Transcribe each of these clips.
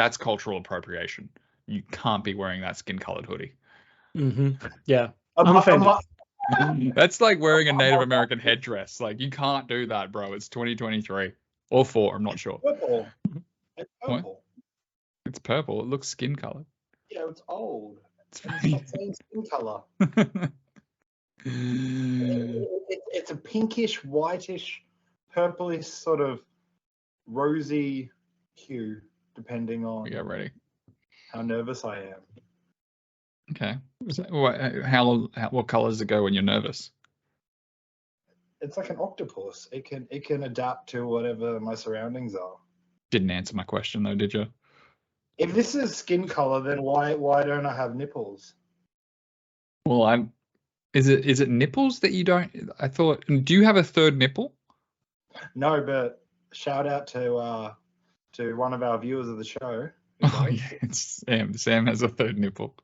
that's cultural appropriation. You can't be wearing that skin-colored hoodie. Yeah, I'm offended. That's like wearing a Native American headdress. Like, you can't do that, bro. It's 2023 or 4. I'm not sure. Purple. It's purple. What? It's purple. It looks skin-colored. Yeah, it's old. It's It's not saying skin color. It's a pinkish, whitish, purplish sort of rosy hue, depending on Get ready. how nervous I am. Okay. So what color does it go when you're nervous? It's like an octopus. It can adapt to whatever my surroundings are. Didn't answer my question though, did you? If this is skin color, then why don't I have nipples? Well, is it nipples that you don't? I thought. Do you have a third nipple? No, but shout out to one of our viewers of the show. Oh yeah, it's Sam. Sam has a third nipple.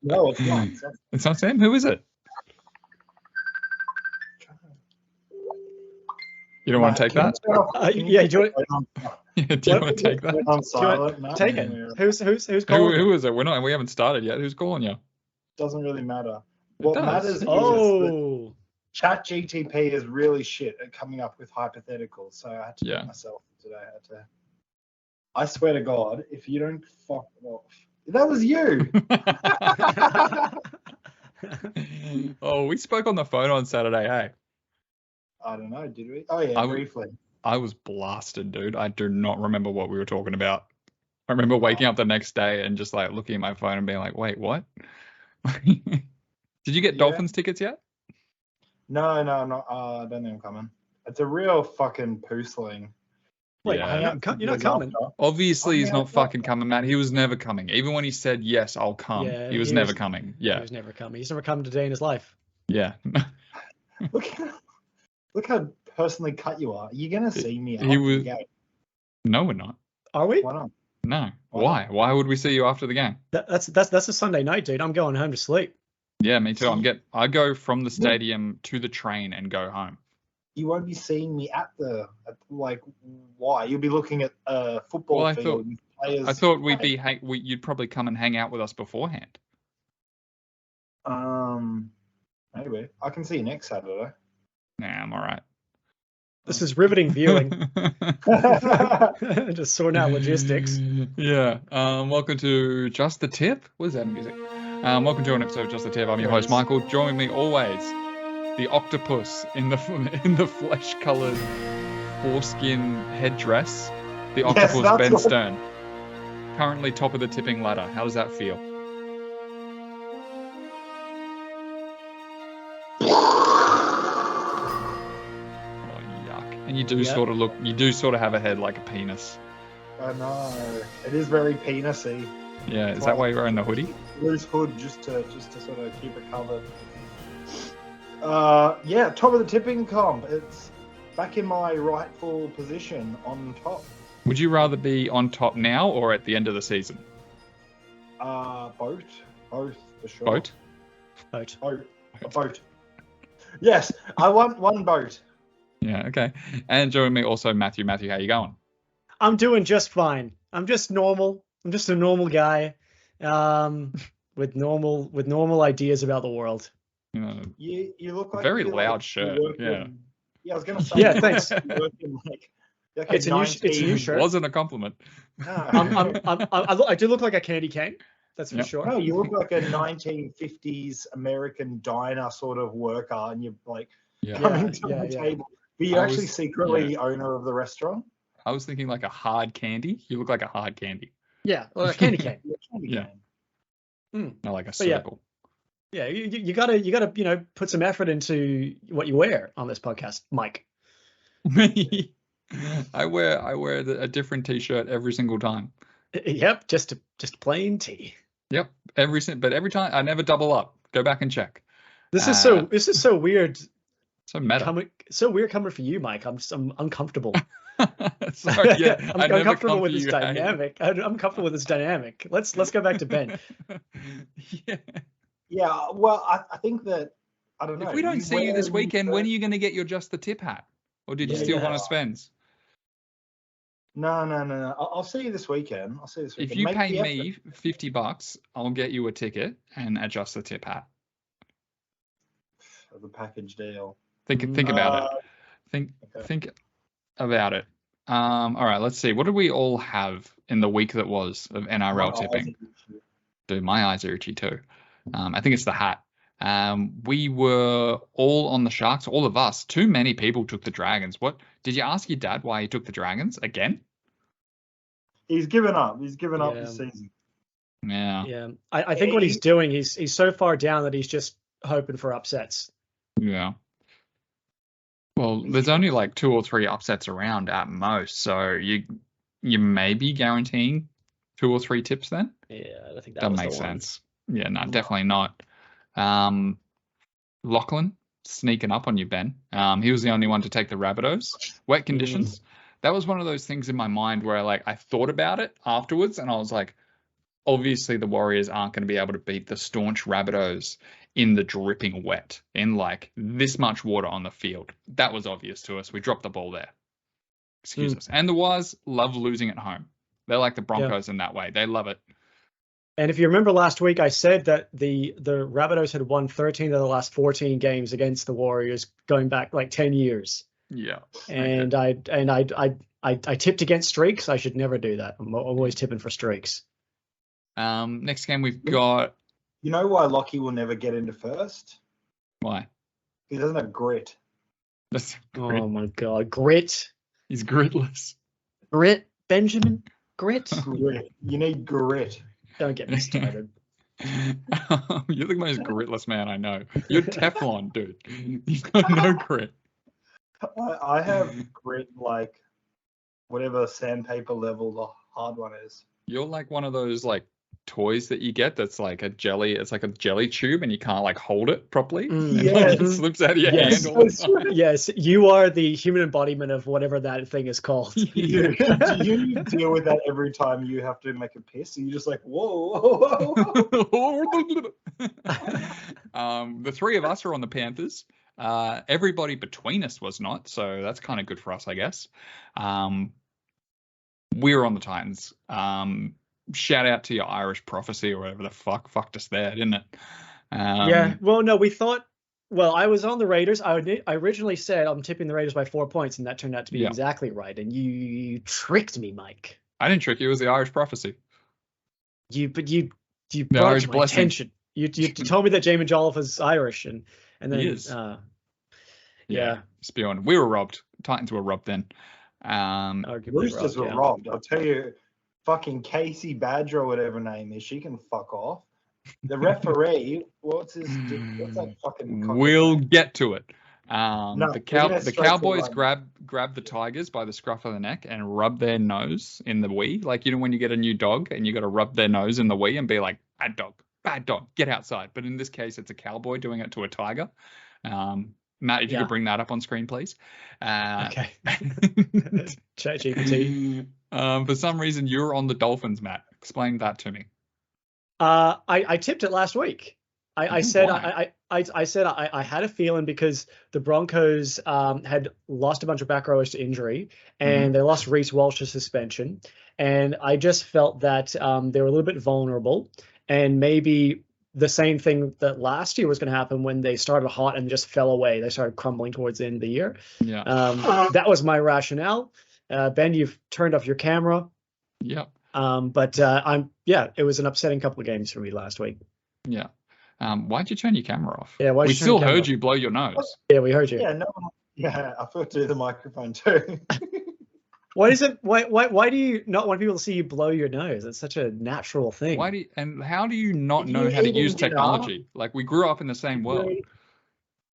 No, it's not. It's not Sam. Who is it? You don't want to take that? Yeah, do you want? Yeah, do you want to take that? On silent, no, Take it. Who's calling? Who is it? We haven't started yet. Who's calling you? Doesn't really matter. It What does. matters is that ChatGTP is really shit at coming up with hypotheticals. So I had to do it myself today. I swear to God, if you don't fuck off, that was you. Oh, we spoke on the phone on Saturday, hey? I don't know, did we? Oh yeah, briefly. I was blasted, dude. I do not remember what we were talking about. I remember waking up the next day and just like looking at my phone and being like, wait, what? Did you get Dolphins tickets yet? No, I'm not. I don't think I'm coming. It's a real fucking poosling. Wait, Yeah. you're not coming? Obviously, he's not fucking coming, Matt. He was never coming. Even when he said, yes, I'll come, he was never coming. Yeah. He was never coming. He's never come a day in his life. Yeah. Look how personally cut you are. You're going to see me after the game. No, we're not. Are we? Why not? No. Why? Why would we see you after the game? That's a Sunday night, dude. I'm going home to sleep. Yeah, me too. I go from the stadium to the train and go home. You won't be seeing me why? You'll be looking at a football field with players. I thought you'd probably come and hang out with us beforehand. Maybe. I can see you next Saturday. Nah, I'm all right. This is riveting viewing. Just sorting out logistics. Yeah. Welcome to Just the Tip. What is that music? Welcome to an episode of Just the Tip. I'm your host, Michael. Joining me always, the octopus in the flesh-colored foreskin headdress, the octopus Ben Stern. Currently top of the tipping ladder. How does that feel? And you do sort of have a head like a penis. I know. It is very penisy. Yeah, is that why you're wearing the hoodie? Loose hood just to sort of keep it covered. Yeah, top of the tipping comp. It's back in my rightful position on top. Would you rather be on top now or at the end of the season? Boat for sure. Boat. A boat. Yes, I want one boat. Yeah, okay. And joining me also Matthew. Matthew, how you going? I'm doing just fine. I'm just normal. I'm just a normal guy, with normal ideas about the world. You look like very loud shirt. Yeah, I was gonna say. Yeah, thanks. It's a new shirt. Wasn't a compliment. I do look like a candy cane. That's for sure. No, you look like a 1950s American diner sort of worker, and you're like coming to the table. But you're actually secretly the owner of the restaurant. I was thinking like a hard candy. You look like a hard candy. Yeah, well, a candy cane. Not like a circle. Yeah, you gotta put some effort into what you wear on this podcast, Mike. I wear a different t-shirt every single time. Yep, just plain tee. Yep, but every time I never double up. Go back and check. This is so weird. So meta. So weird coming for you, Mike. I'm uncomfortable. Sorry, yeah, I'm uncomfortable with this dynamic. I'm comfortable with this dynamic. Let's go back to Ben. Yeah. Well, I think that I don't know. If we don't see you this weekend, when are you going to get your Just the Tip hat? Or did you still want to spend? No. I'll see you this weekend. If you pay me $50, I'll get you a ticket and adjust the tip hat. The package deal. Think about it. Think about it. All right, let's see. What did we all have in the week that was of NRL tipping? Dude, my eyes are itchy too. I think it's the hat. We were all on the Sharks, all of us. Too many people took the Dragons. What did you ask your dad why he took the Dragons again? He's given up. He's given up this season. Yeah. I think what he's doing, he's so far down that he's just hoping for upsets. Yeah. Well, there's only like 2 or 3 upsets around at most, so you may be guaranteeing 2 or 3 tips then. Yeah, I think that makes sense. Yeah, no, definitely not. Lachlan sneaking up on you, Ben. He was the only one to take the Rabbitohs. Wet conditions. That was one of those things in my mind where I thought about it afterwards, and I was like, obviously the Warriors aren't going to be able to beat the staunch Rabbitohs in the dripping wet, in like this much water on the field. That was obvious to us. We dropped the ball there. Excuse us. And the Wars love losing at home. They're like the Broncos in that way. They love it. And if you remember last week, I said that the Rabbitohs had won 13 of the last 14 games against the Warriors going back like 10 years. Yeah. And I tipped against streaks. I should never do that. I'm always tipping for streaks. Next game we've got. You know why Lockie will never get into first? Why? He doesn't have grit. Oh my God, grit. He's gritless. Grit, Benjamin. Grit. Grit. You need grit. Don't get me started. You're the most gritless man I know. You're Teflon, dude. You've got no grit. I have grit like whatever sandpaper level the hard one is. You're like one of those like toys that you get that's like a jelly. It's like a jelly tube, and you can't like hold it properly. Yes. It slips out of your hand all the time. Yes, you are the human embodiment of whatever that thing is called. Do you deal with that every time you have to make a piss? And you're just like, whoa. The 3 of us are on the Panthers. Everybody between us was not, so that's kind of good for us, I guess. We're on the Titans. Shout out to your Irish prophecy or whatever the fucked us there, didn't it? Yeah. Well, no, we thought. Well, I was on the Raiders. I originally said I'm tipping the Raiders by 4 points, and that turned out to be exactly right. And you tricked me, Mike. I didn't trick you. It was the Irish prophecy. You brought to my attention. You told me that Jamin Jolliffe was Irish, and then he is. Yeah. Spewing. We were robbed. Titans were robbed then. Roosters were robbed. I'll tell you, fucking Casey Badger or whatever her name is, she can fuck off. The referee, what's that fucking? We'll get to it. The Cowboys grab the Tigers by the scruff of the neck and rub their nose in the wee. Like, you know, when you get a new dog and you got to rub their nose in the wee and be like, bad dog, get outside. But in this case, it's a cowboy doing it to a tiger. Matt, if you could bring that up on screen, please. Okay. ChatGPT. For some reason, you're on the Dolphins, Matt. Explain that to me. I tipped it last week. I said I had a feeling because the Broncos had lost a bunch of back rowers to injury, and they lost Reece Walsh to suspension, and I just felt that they were a little bit vulnerable, and maybe the same thing that last year was going to happen when they started hot and just fell away. They started crumbling towards the end of the year. Yeah. That was my rationale. Ben, you've turned off your camera. Yep. But it was an upsetting couple of games for me last week. Yeah. Why'd you turn your camera off? Yeah, we still heard you blow your nose. Yeah, we heard you. Yeah, I thought to the microphone too. Why do you not want people to see you blow your nose? It's such a natural thing. How do you not know how to use technology? Like, we grew up in the same world.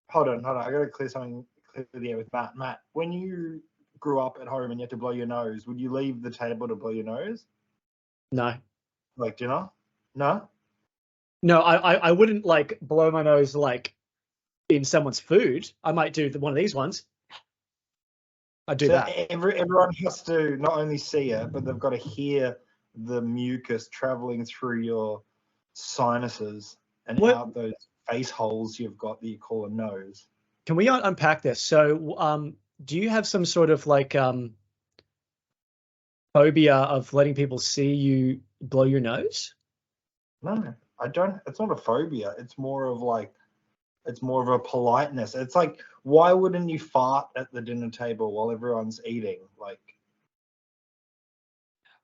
Hold on. I got to clear something clearly with Matt. Matt, when you grew up at home and you had to blow your nose, would you leave the table to blow your nose? No. Like dinner? No? No, I wouldn't like blow my nose like in someone's food. I might do one of these ones. I do that. Everyone has to not only see it, but they've got to hear the mucus traveling through your sinuses and out those face holes you've got that you call a nose. Can we unpack this? So, do you have some sort of like phobia of letting people see you blow your nose? No, I don't. It's not a phobia. It's more of a politeness. It's like, why wouldn't you fart at the dinner table while everyone's eating? Like,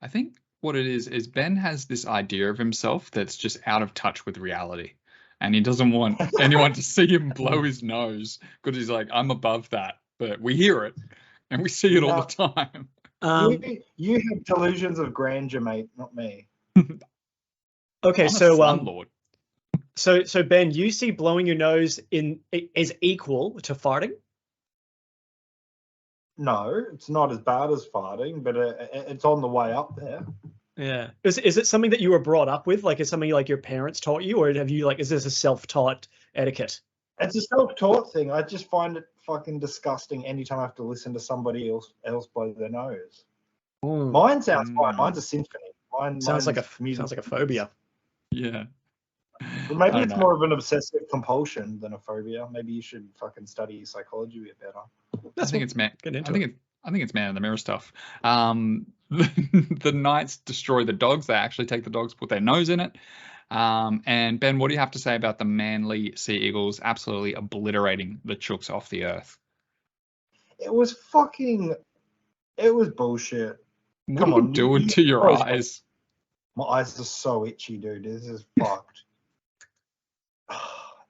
I think what it is Ben has this idea of himself that's just out of touch with reality. And he doesn't want anyone to see him blow his nose because he's like, I'm above that. But we hear it and we see it all the time. You have delusions of grandeur, mate, not me. Okay, so So Ben, you see blowing your nose is equal to farting? No, it's not as bad as farting, but it's on the way up there. Yeah. Is it something that you were brought up with? Like, is something like your parents taught you, or have you is this a self-taught etiquette? It's a self-taught thing. I just find it fucking disgusting anytime I have to listen to somebody else blow their nose. Ooh. Mine sounds fine. Mine's a symphony. Sounds like a phobia. Yeah. But maybe it's more of an obsessive compulsion than a phobia. Maybe you should fucking study psychology a bit better. I think it's man. I think it's man in the mirror stuff. The Knights destroy the Dogs. They actually take the Dogs, put their nose in it. And Ben, what do you have to say about the Manly Sea Eagles absolutely obliterating the Chooks off the earth? It was bullshit. What are you doing to your eyes? My eyes are so itchy, dude. This is fucked.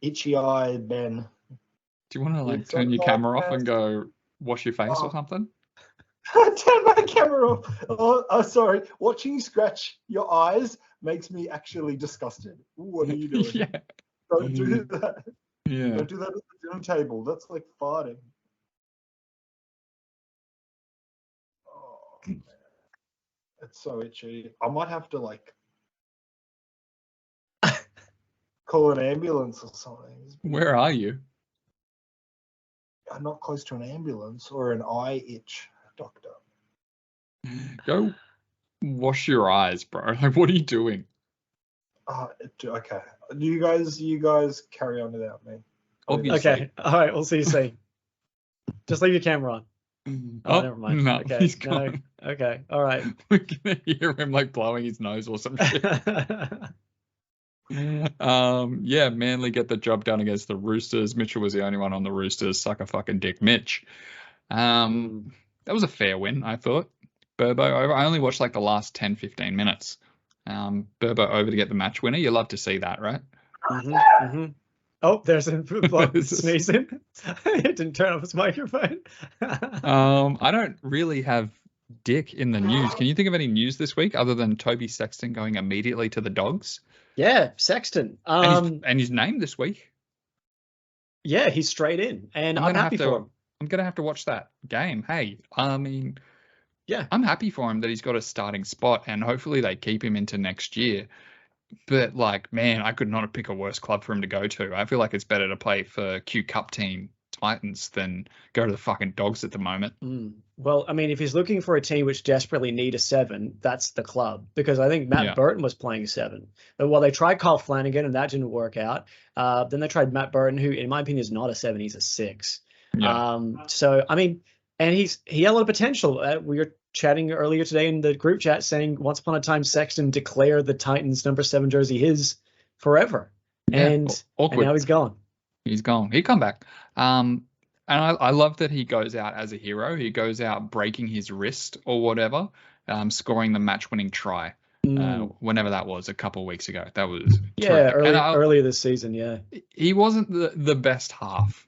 Itchy eye, Ben. Do you want to turn your camera off and go wash your face or something? Turn my camera off. Oh, sorry. Watching you scratch your eyes makes me actually disgusted. What are you doing? Yeah. Don't do that. Yeah. Don't do that at the dinner table. That's like farting. Oh, man. It's so itchy. I might have to call an ambulance or something. Where are you? I'm not close to an ambulance or an eye itch doctor. Go wash your eyes, bro. Like, what are you doing? Okay. You guys carry on without me. Obviously. Okay. All right. We'll see you soon. Just leave your camera on. Oh, never mind. No, okay. he's gone. No. Okay. All right. We're gonna hear him blowing his nose or some shit. Yeah, Manly get the job done against the Roosters. Mitchell was the only one on the Roosters. Suck a fucking dick, Mitch. That was a fair win, I thought. Burbo over. I only watched the last 10, 15 minutes. Burbo over to get the match winner. You love to see that, right? Mm-hmm. Oh, there's a sneezing. He didn't turn off his microphone. I don't really have dick in the news. Can you think of any news this week other than Toby Sexton going immediately to the Dogs? Yeah, Sexton. And he's named this week. Yeah, he's straight in, and I'm happy for him. I'm gonna have to watch that game. Hey, I mean, yeah, I'm happy for him that he's got a starting spot, and hopefully they keep him into next year. But man, I could not have picked a worse club for him to go to. I feel like it's better to play for Q Cup team Titans than go to the fucking Dogs at the moment. Well, I mean, if he's looking for a team which desperately need a 7, that's the club, because I think Matt Burton was playing 7. But they tried Kyle Flanagan and that didn't work out. Then they tried Matt Burton, who in my opinion is not a 7, he's a 6. Yeah. So I mean, and he had a lot of potential. We were chatting earlier today in the group chat saying once upon a time Sexton declared the Titans number 7 jersey his forever. And now he's gone. He's gone. He'll come back. And I love that he goes out as a hero. He goes out breaking his wrist or whatever, scoring the match-winning try. Whenever that was, a couple of weeks ago. That was earlier this season. Yeah, he wasn't the best half,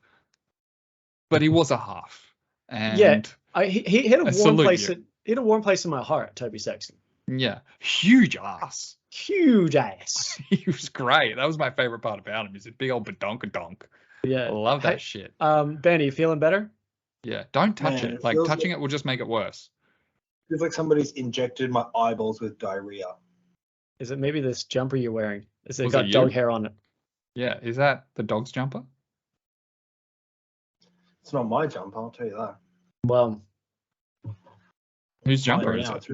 but he was a half. And he hit a warm place. He hit a warm place in my heart, Toby Sexton. Yeah, huge ass. Huge ass. He was great. That was my favorite part about him. He's a big old badonkadonk. Yeah, I love that shit. Ben, are you feeling better? Yeah, don't touch it. Touching it will just make it worse. Feels like somebody's injected my eyeballs with diarrhea. Is it maybe this jumper you're wearing? Is it got dog hair on it? Yeah, is that the Dog's jumper? It's not my jumper, I'll tell you that. Well, whose jumper is it?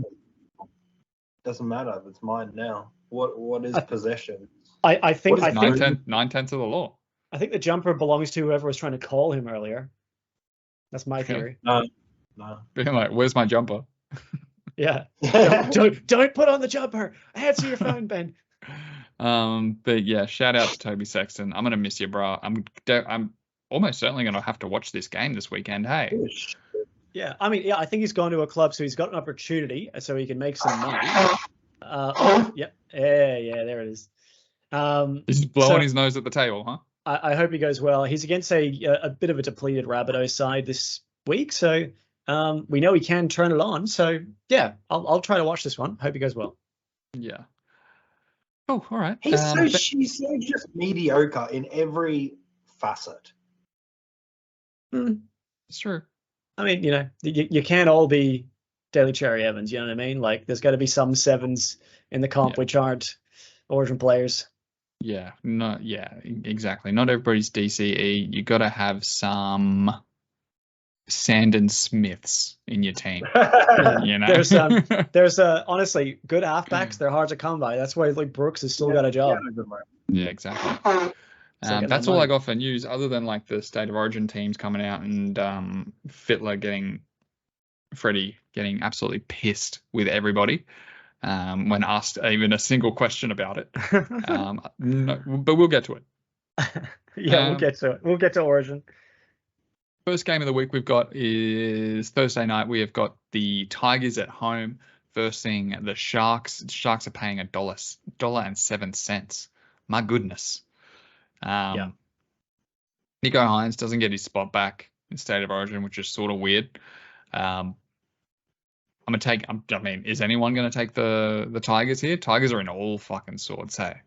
Doesn't matter. It's mine now. What is possession? I think 9/10 of the law. I think the jumper belongs to whoever was trying to call him earlier. That's my theory. No. Being like, where's my jumper? Yeah. Don't put on the jumper. Answer your phone, Ben. But yeah, shout out to Toby Sexton. I'm gonna miss you, bro. I'm almost certainly gonna have to watch this game this weekend. Hey. Yeah, I mean, yeah, I think he's gone to a club, so he's got an opportunity, so he can make some money. Yeah, there it is. He's blowing his nose at the table, huh? I hope he goes well. He's against a bit of a depleted Rabbitohs side this week, so we know he can turn it on. So yeah, I'll try to watch this one. Hope he goes well. Yeah. Oh, all right. He's so just mediocre in every facet. It's true. I mean, you can't all be Daly Cherry Evans. You know what I mean? Like, there's got to be some sevens in the comp which aren't Origin players. Yeah, exactly. Not everybody's DCE. You got to have some Sandon Smiths in your team. There's honestly good halfbacks. They're hard to come by. That's why like Brooks has still got a job. Yeah, exactly. That's all I got for news, other than like the State of Origin teams coming out and Freddie getting absolutely pissed with everybody when asked even a single question about it. No, but we'll get to it. We'll get to it. We'll get to Origin. First game of the week we've got is Thursday night. We have got the Tigers at home versing the Sharks. The Sharks are paying $1.07. My goodness. Nico Hines doesn't get his spot back in State of Origin, which is sort of weird. is anyone going to take the Tigers here? Tigers are in all fucking sorts, hey?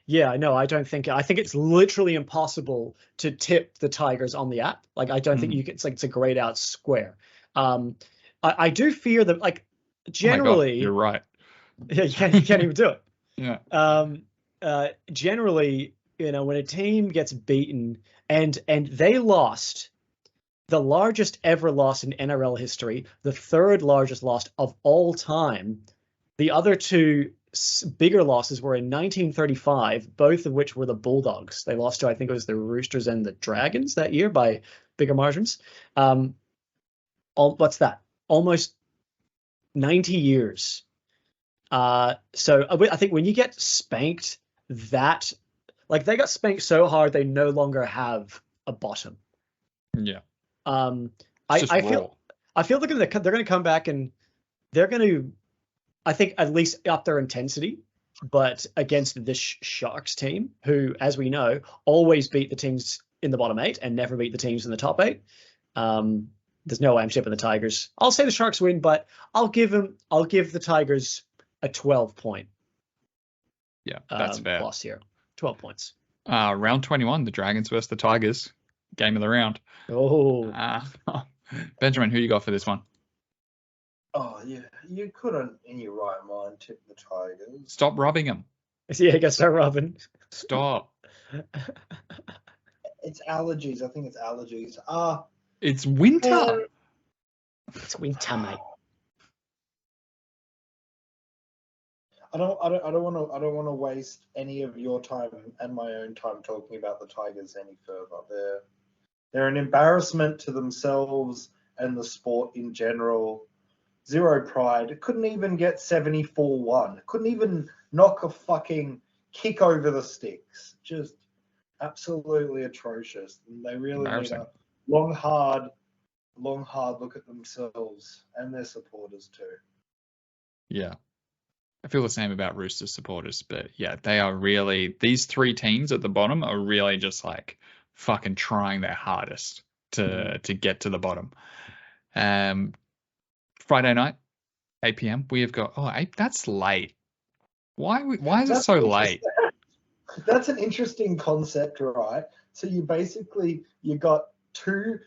Yeah, no, I don't think. I think it's literally impossible to tip the Tigers on the app. Like, I don't think you can. It's a grayed out square. I do fear that, like, generally, you're right. Yeah, you can't even do it. Yeah. Generally, when a team gets beaten and they lost the largest ever loss in NRL history, the third largest loss of all time. The other two bigger losses were in 1935, both of which were the Bulldogs. They lost to, I think it was the Roosters and the Dragons that year by bigger margins. What's that? Almost 90 years. So I think when you get spanked that, like, they got spanked so hard they no longer have a bottom. Yeah. I feel they're going to come back and they're going to, I think, at least up their intensity, but against this Sharks team, who, as we know, always beat the teams in the bottom 8 and never beat the teams in the top 8. There's no way I'm shipping the Tigers. I'll say the Sharks win, but I'll give the Tigers a 12-point. Yeah, that's fair. Loss here, 12 points. Round 21, the Dragons versus the Tigers. Game of the round. Oh. Benjamin, who you got for this one? Oh, yeah. You couldn't, in your right mind, tip the Tigers. Stop rubbing them. Yeah, you got to start rubbing. Stop. It's allergies. I think it's allergies. It's winter. It's winter, mate. I don't want to waste any of your time and my own time talking about the Tigers any further. They're an embarrassment to themselves and the sport in general. Zero pride. Couldn't even get 74-1. Couldn't even knock a fucking kick over the sticks. Just absolutely atrocious. And they really need a long, hard look at themselves and their supporters too. Yeah. I feel the same about Roosters supporters, but yeah, they are really, these three teams at the bottom are really just like fucking trying their hardest to get to the bottom. Friday night, 8 p.m. We have got 8. That's late. Why is it so late? That's an interesting concept, right? So you got two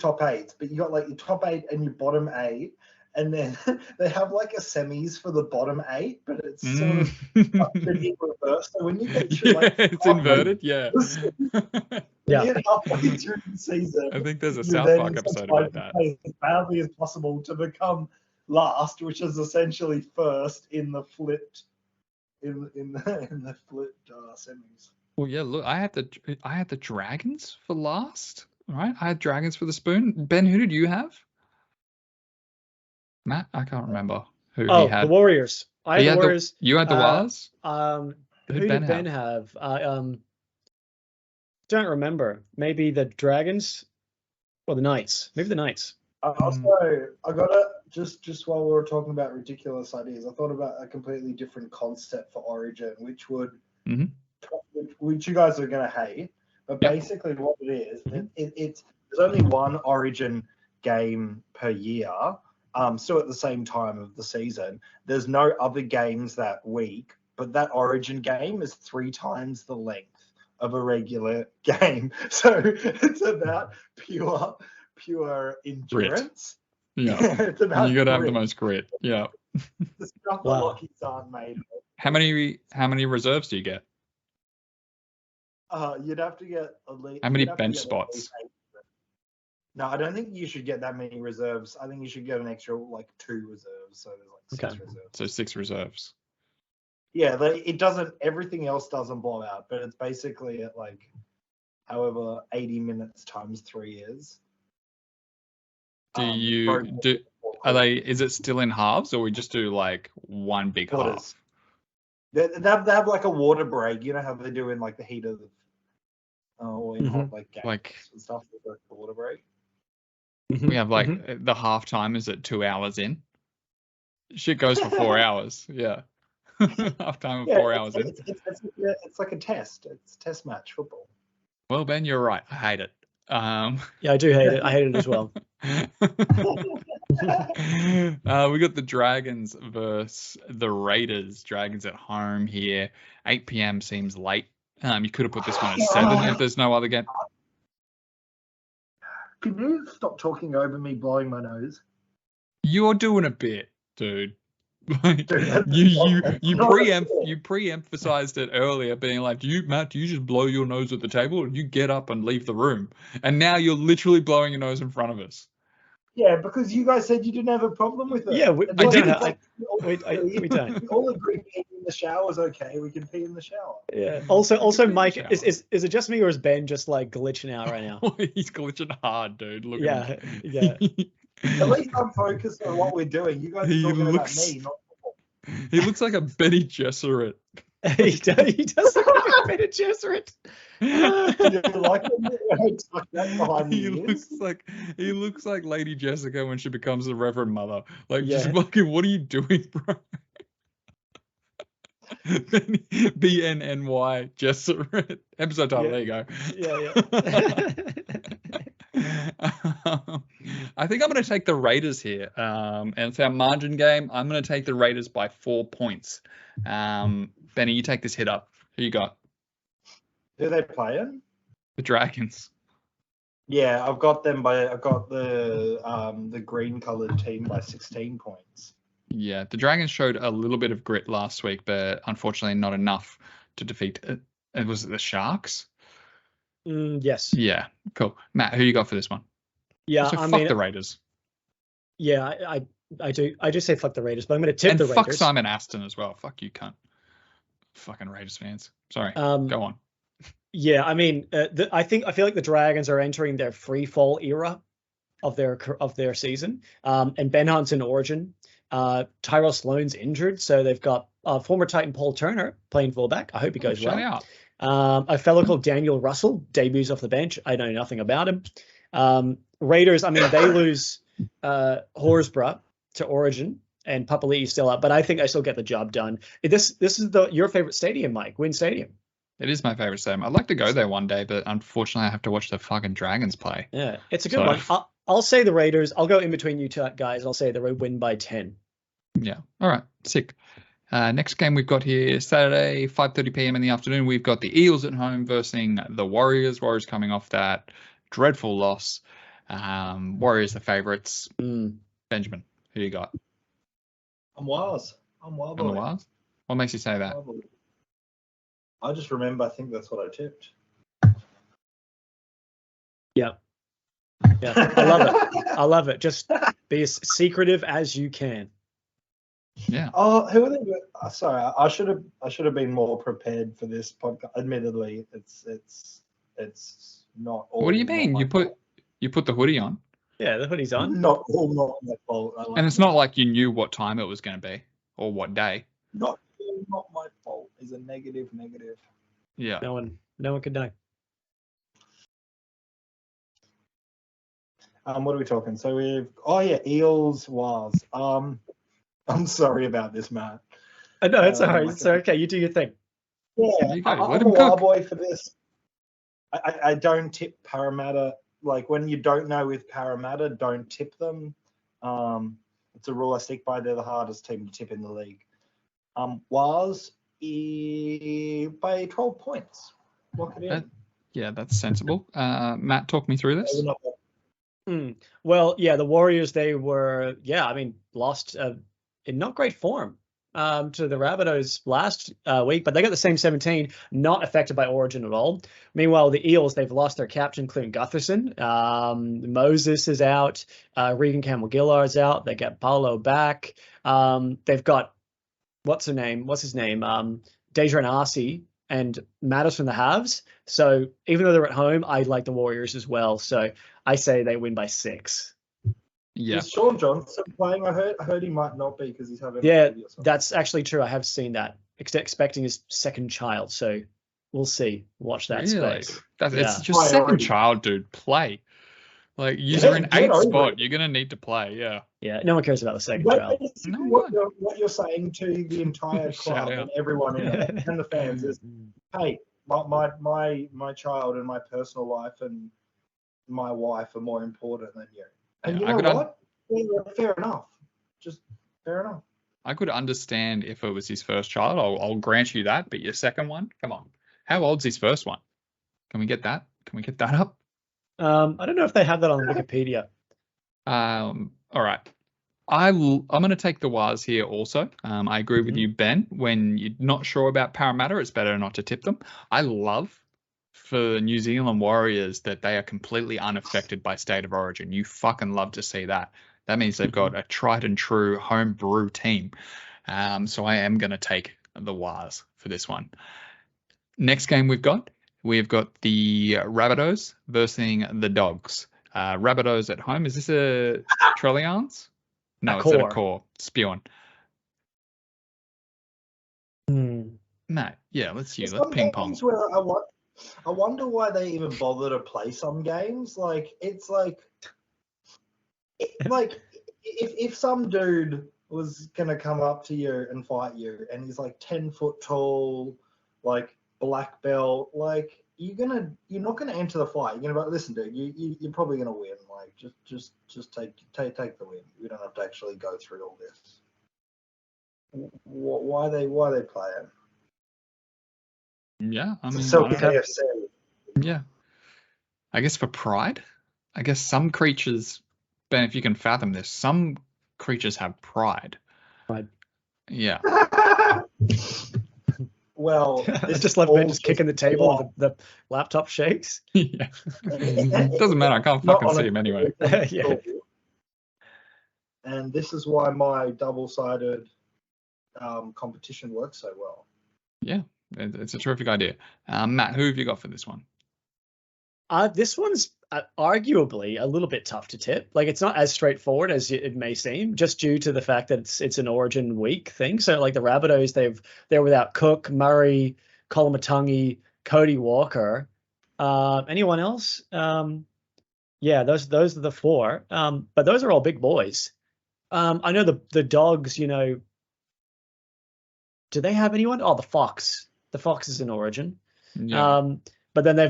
top 8s, but you got like your top 8 and your bottom 8. And then they have like a semis for the bottom 8, but it's sort of in reverse. So when you get through, it's inverted, yeah. You get halfway through the season, I think there's a South Park episode about that. As badly as possible to become last, which is essentially first in the flipped semis. Well, yeah. Look, I had the Dragons for last, right? I had Dragons for the spoon. Ben, who did you have? Matt, I can't remember who he Oh, had. the Warriors. I had the Warriors. You had the Wars? Who did Ben have? Don't remember. Maybe the Dragons or the Knights. Maybe the Knights. Also, I got to just while we were talking about ridiculous ideas, I thought about a completely different concept for Origin, which you guys are going to hate. But basically, what it is, it's there's only one Origin game per year. Still at the same time of the season. There's no other games that week, but that Origin game is 3 times the length of a regular game. So it's about pure endurance. Grit. Yeah. It's about you got to have the most grit. Yeah. The stuff the Lockies aren't made of. How many reserves do you get? You'd have to get at least. How many bench spots? No, I don't think you should get that many reserves. I think you should get an extra 2 reserves. So there's 6 reserves. So 6 reserves. Yeah, it doesn't. Everything else doesn't blow out, but it's basically at however 80 minutes times 3 is. Is it still in halves, or we just do one big quarters. half? They have a water break. You know how they do in the heat of or in hot games and stuff. The water break. We have the half time is at 2 hours in. Shit goes for 4 hours. Yeah. Half time of 4 hours in. It's like a test. It's a test match football. Well, Ben, you're right. I hate it. Yeah, I do hate it. I hate it as well. We got the Dragons versus the Raiders. Dragons at home here. 8 p.m. seems late. You could have put this one at 7 if there's no other game. Can you stop talking over me, blowing my nose? You're doing a bit, dude. You pre-emphasized it earlier, being like, Matt, do you just blow your nose at the table and you get up and leave the room? And now you're literally blowing your nose in front of us. Yeah, because you guys said you didn't have a problem with it. Yeah, we don't. We don't. We all agree peeing in the shower is okay. We can pee in the shower. Yeah. Also, Mike, is it just me or is Ben just glitching out right now? He's glitching hard, dude. Look yeah. At least I'm focused on what we're doing. You guys are talking about me, not football. He looks like a Benny Gesserit. he does look like a Benny Gesserit. He looks like Lady Jessica when she becomes the Reverend Mother. Just fucking, what are you doing, bro? BNNY Gesserit. Episode title. There you go. I think I'm going to take the Raiders here. And it's our margin game. I'm going to take the Raiders by 4 points. Benny, you take this hit up. Who you got? Who are they playing? The Dragons. Yeah, I've got the green coloured team by 16 points. Yeah, the Dragons showed a little bit of grit last week, but unfortunately not enough to defeat it. Was it the Sharks? Yes. Yeah, cool. Matt, who you got for this one? Yeah, so fuck the Raiders. Yeah, I do say fuck the Raiders, but I'm going to tip the Raiders. And fuck Simon Aston as well. Fuck you, cunt. Fucking Raiders fans. Sorry. Go on. Yeah, I mean, I feel like the Dragons are entering their free fall era of their season. And Ben Hunt's in Origin. Tyrell Sloan's injured, so they've got former Titan Paul Turner playing fullback. I hope he goes well. A fellow called Daniel Russell debuts off the bench. I know nothing about him. Raiders, I mean, they lose Horsburgh to Origin, and Papali'i's still up, but I think I still get the job done. This is your favorite stadium, Mike, Wynn Stadium. It is my favorite stadium. I'd like to go there one day, but unfortunately I have to watch the fucking Dragons play. Yeah, it's a good one. I'll say the Raiders. I'll go in between you two guys. I'll say the Raiders win by 10. Yeah. All right. Sick. Next game we've got here, Saturday, 5:30 p.m. in the afternoon. We've got the Eels at home versus the Warriors. Warriors coming off that dreadful loss. Warriors the favourites. Benjamin, who you got? I'm Wars. On the Wars? What makes you say that? I just remember, I think that's what I tipped. Yeah. I love it. I love it. Just be as secretive as you can. Yeah. Oh, who are they? Sorry, I should have been more prepared for this podcast. Admittedly, it's not. All what do you mean? You put the hoodie on? Yeah, the hoodie's on. Not my fault. And it's not like you knew what time it was going to be or what day. Not my fault. Is a negative. Yeah. No one could know. What are we talking? So Eels was. I'm sorry about this, Matt. No, it's all right. It's okay. You do your thing. Yeah, I'm a wild boy for this. I don't tip Parramatta. Like when you don't know with Parramatta, don't tip them. It's a rule I stick by. They're the hardest team to tip in the league. Was by 12 points. Lock it in. Yeah, that's sensible. Matt, talk me through this. Well, yeah, the Warriors, they were, lost in not great form to the Rabbitohs last week, but they got the same 17, not affected by Origin at all. Meanwhile, the Eels, they've lost their captain, Clint Gutherson. Moses is out. Regan Campbell-Gillard's out. They get Paulo back. They've got, what's his name? Dejan Arce and Mattis from the halves. So even though they're at home, I like the Warriors as well. So I say they win by 6. Yeah. Is Sean Johnson playing? I heard he might not be because he's having. Yeah, that's actually true. I have seen that. Expecting his second child, so we'll see. Watch that space. It's your second child, dude. Play. Like you're in 8th spot. You're gonna need to play. Yeah. Yeah. No one cares about the second child. What you're saying to the entire club and everyone in it and the fans is, hey, my child and my personal life and my wife are more important than you. And you know what? Fair enough. Just fair enough. I could understand if it was his first child. I'll grant you that. But your second one, come on. How old's his first one? Can we get that? Can we get that up? I don't know if they have that on Wikipedia. All right. I'm going to take the Waz here also. I agree with you, Ben. When you're not sure about Parramatta, it's better not to tip them. I love for New Zealand Warriors that they are completely unaffected by state of origin. You fucking love to see that. That means they've got a tried and true homebrew team. So I am going to take the Waz for this one. Next game we've got the Rabbitohs versus the Dogs. Rabbitohs at home. Is this a Trellians? No, it's at a core. Spion. Matt, yeah, let's ping pong. Where I wonder why they even bother to play some games. Like it's like if some dude was gonna come up to you and fight you, and he's like 10 foot tall, like black belt, like you're not gonna enter the fight. You're gonna be like, listen, dude, you're probably gonna win. Like just take the win. We don't have to actually go through all this. Why they playing? Yeah, I mean, yeah. I guess for pride. I guess some creatures, Ben, if you can fathom this, some creatures have pride. Pride. Yeah. Well, I just love Ben just kicking the table and the laptop shakes. Yeah. Doesn't matter. I can't fucking see him anyway. Yeah. And this is why my double-sided competition works so well. Yeah, it's a terrific idea. Matt, who have you got for this one? This one's arguably a little bit tough to tip. Like it's not as straightforward as it may seem, just due to the fact that it's an Origin week thing. So like the Rabbitohs, they're without Cook, Murray, Kolomatangi, Cody Walker. Anyone else? Yeah, those are the 4. But those are all big boys. I know the Dogs. Do they have anyone? Oh, the Fox. The Fox is in Origin. Yeah. But then they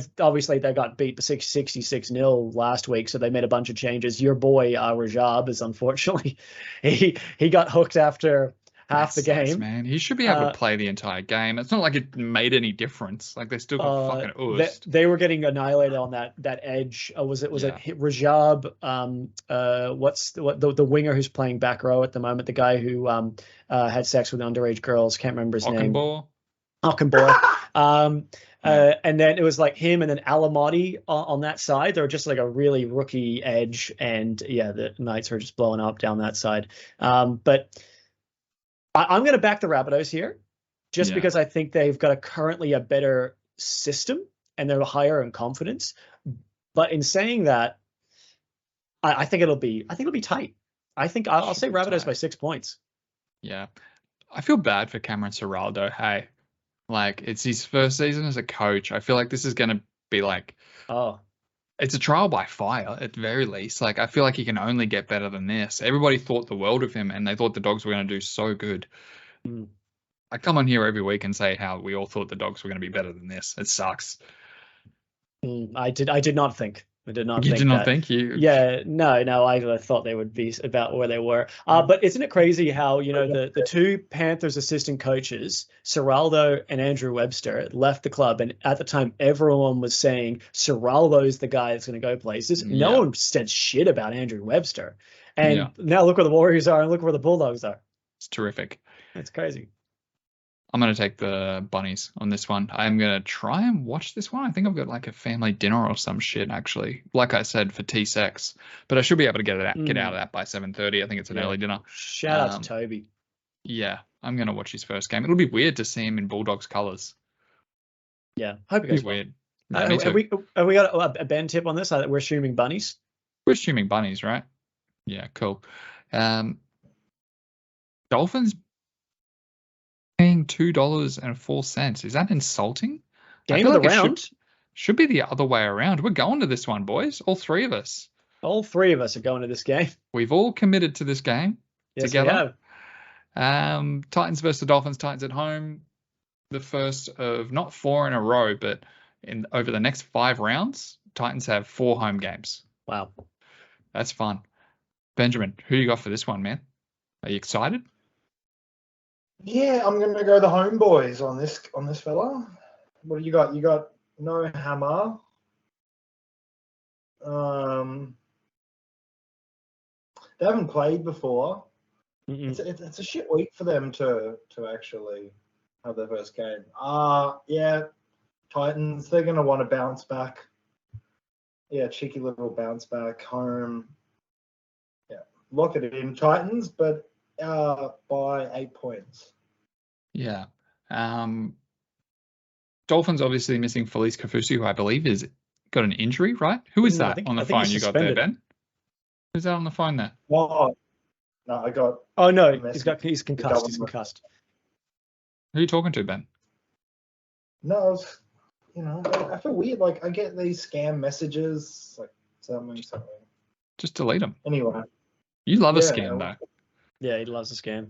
got beat 66-0 last week, so they made a bunch of changes. Your boy Rajab is unfortunately he got hooked after half the game. Man, he should be able to play the entire game. It's not like it made any difference. Like they still got fucking oozed. They were getting annihilated on that edge. Was it Rajab? What's the winger who's playing back row at the moment? The guy who had sex with underage girls. Can't remember his name. Ockenbaugh. And then it was like him and then Alamati on that side. They were just like a really rookie edge, and yeah, the Knights are just blowing up down that side. But I'm going to back the Rabbitohs here, just because I think they've got currently a better system and they're higher in confidence. But in saying that, I think it'll be tight. I'll say Rabbitohs by 6 points. Yeah. I feel bad for Cameron Ciraldo. Hey, like it's his first season as a coach. I feel like this is going to be like, it's a trial by fire at the very least. Like I feel like he can only get better than this. Everybody thought the world of him and they thought the Dogs were going to do so good. I come on here every week and say how we all thought the Dogs were going to be better than this. It sucks. I did not think. I did not you think did not that. think you No, I thought they would be about where they were. But isn't it crazy how, the two Panthers assistant coaches, Ciraldo and Andrew Webster, left the club, and at the time everyone was saying Ciraldo's the guy that's going to go places. No one said shit about Andrew Webster. And now look where the Warriors are and look where the Bulldogs are. It's terrific. It's crazy. I'm going to take the Bunnies on this one. I'm going to try and watch this one. I think I've got like a family dinner or some shit, actually. Like I said, for T-Sex. But I should be able to get out of that by 7:30. I think it's an early dinner. Shout out to Toby. Yeah, I'm going to watch his first game. It'll be weird to see him in Bulldogs colours. Yeah, hope it goes weird. Well. Have we got a Ben tip on this? We're assuming Bunnies? We're assuming Bunnies, right? Yeah, cool. Dolphins paying $2.04. Is that insulting? Game of the round? Should be the other way around. We're going to this one, boys. All three of us. All three of us are going to this game. We've all committed to this game together. We have. Titans versus the Dolphins. Titans at home. The first of not 4 in a row, but over the next 5 rounds, Titans have 4 home games. Wow. That's fun. Benjamin, who you got for this one, man? Are you excited? Yeah, I'm going to go the homeboys on this fella. What do you got? You got no Hammer. They haven't played before. It's a shit week for them to actually have their first game. Yeah, Titans, they're going to want to bounce back. Yeah, cheeky little bounce back home. Yeah, lock it in, Titans, but by 8 points. Yeah. Dolphins obviously missing Felice Kafusi, who I believe has got an injury, right? Who is that on the phone you got there, Ben? Who's that on the phone there? Oh, no, I got... Oh, no, he's concussed. He's concussed. Who are you talking to, Ben? No, I feel weird. Like, I get these scam messages, like something. Just delete them. Anyway. You love a scam, though. Yeah, he loves a scam.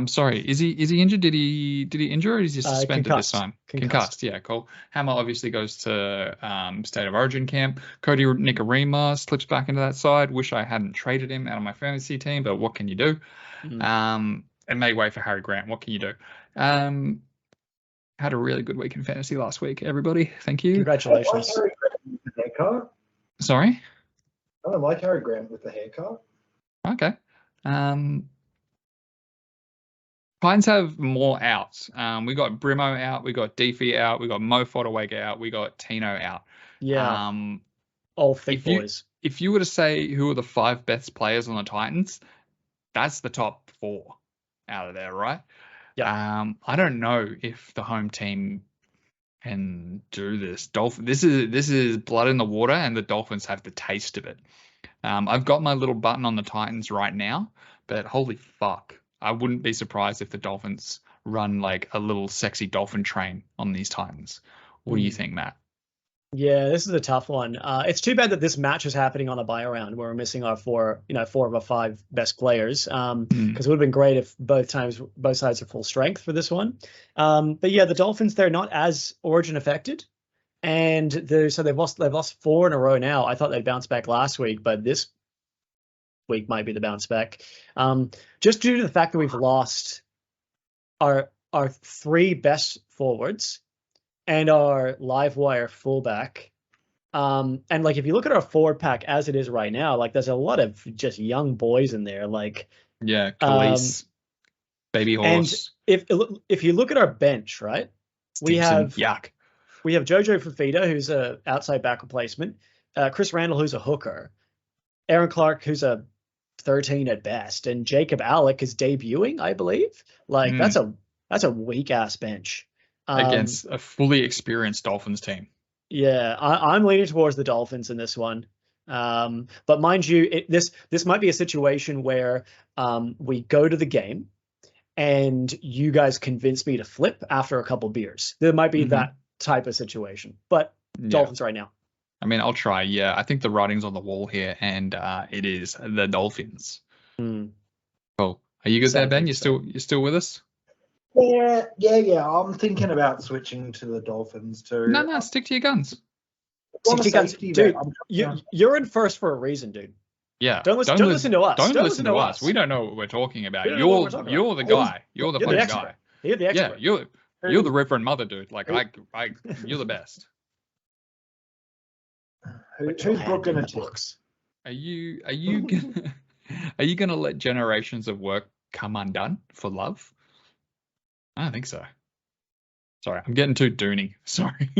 Sorry, is he injured? Did he injure or is he suspended this time? Concussed. Yeah, cool. Hammer obviously goes to State of Origin camp. Cody Nicarima slips back into that side. Wish I hadn't traded him out of my fantasy team, but what can you do? And made way for Harry Grant. What can you do? Had a really good week in fantasy last week, everybody. Thank you. Congratulations. I don't like Harry Grant with the haircut. Sorry? I don't like Harry Grant with the haircut. Okay. Pines have more outs. We got Brimo out, we got Deefy out, we got Mo Fotuwega out, we got Tino out. Yeah. All thick boys. If you were to say who are the 5 best players on the Titans, that's the top 4 out of there, right? Yeah. I don't know if the home team can do this. This is blood in the water, and the Dolphins have the taste of it. I've got my little button on the Titans right now, but holy fuck, I wouldn't be surprised if the Dolphins run like a little sexy dolphin train on these Titans. What do you think, Matt? Yeah, this is a tough one. It's too bad that this match is happening on a buy around where we're missing our 4 of our 5 best players. Because it would have been great if both sides are full strength for this one. But yeah, the Dolphins, they're not as Origin affected. And so they've lost 4 in a row now. I thought they'd bounce back last week, but this week might be the bounce back. Just due to the fact that we've lost our 3 best forwards and our live wire fullback. And like if you look at our forward pack as it is right now, like there's a lot of just young boys in there. Like Khalees, Baby Horse. And if you look at our bench, right? Stevenson, We have Jojo Fafita, who's a outside back replacement, Chris Randall, who's a hooker, Aaron Clark, who's a 13 at best, and Jacob Alec is debuting, I believe. Like that's a weak ass bench against a fully experienced Dolphins team. Yeah, I'm leaning towards the Dolphins in this one. But mind you, this might be a situation where we go to the game and you guys convince me to flip after a couple beers. There might be that type of situation. But Dolphins right now. I mean, I'll try. Yeah, I think the writing's on the wall here, and it is the Dolphins. Cool. Are you good there, Ben? You still with us? Yeah. I'm thinking about switching to the Dolphins too. No, stick to your guns. Stick to your guns, dude. You're in first for a reason, dude. Yeah. Don't listen to us. Don't listen to us. We don't know what we're talking about. You're the guy. You're the fucking guy. You're the expert. Yeah, you're the Reverend Mother, dude. Like you're the best. Who's Brooke gonna take? Are you gonna let generations of work come undone for love? I don't think so. Sorry, I'm getting too doony. Sorry.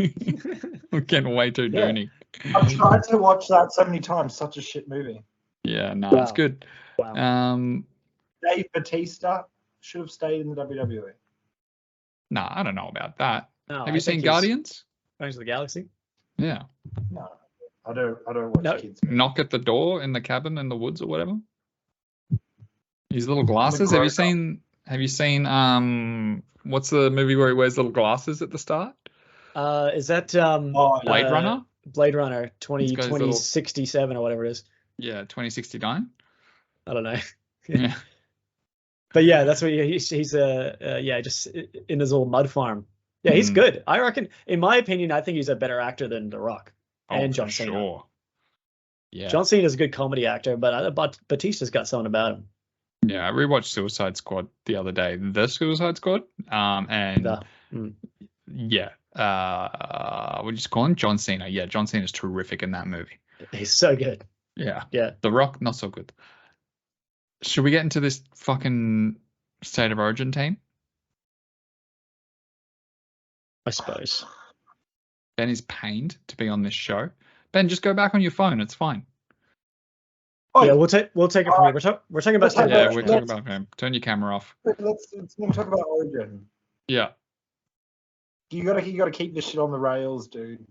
I'm getting way too doony. I've tried to watch that so many times. Such a shit movie. Yeah, no, it's good. Wow. Dave Bautista should have stayed in the WWE. No, I don't know about that. No, have you seen Guardians? Guardians of the Galaxy? Yeah. No, I don't watch kids. Knock at the door in the cabin in the woods or whatever. His little glasses. Have you seen what's the movie where he wears little glasses at the start? Is that Blade Runner? Blade Runner 2067 or whatever it is. Yeah, 2069. I don't know. Yeah. But yeah, that's what he's just in his little mud farm. Yeah, he's good. I reckon, in my opinion, I think he's a better actor than The Rock and John Cena. Sure. Yeah. John Cena's a good comedy actor, but Batista's got something about him. Yeah, I rewatched Suicide Squad the other day. The Suicide Squad. What do you call him? John Cena. Yeah, John Cena's terrific in that movie. He's so good. Yeah. Yeah. The Rock, not so good. Should we get into this fucking State of Origin team? I suppose. Ben is pained to be on this show. Ben, just go back on your phone. It's fine. Oh, yeah, we'll take it from here. We're talking about State of Origin. We're talking about him. Turn your camera off. Let's talk about Origin. Yeah. You gotta keep this shit on the rails, dude.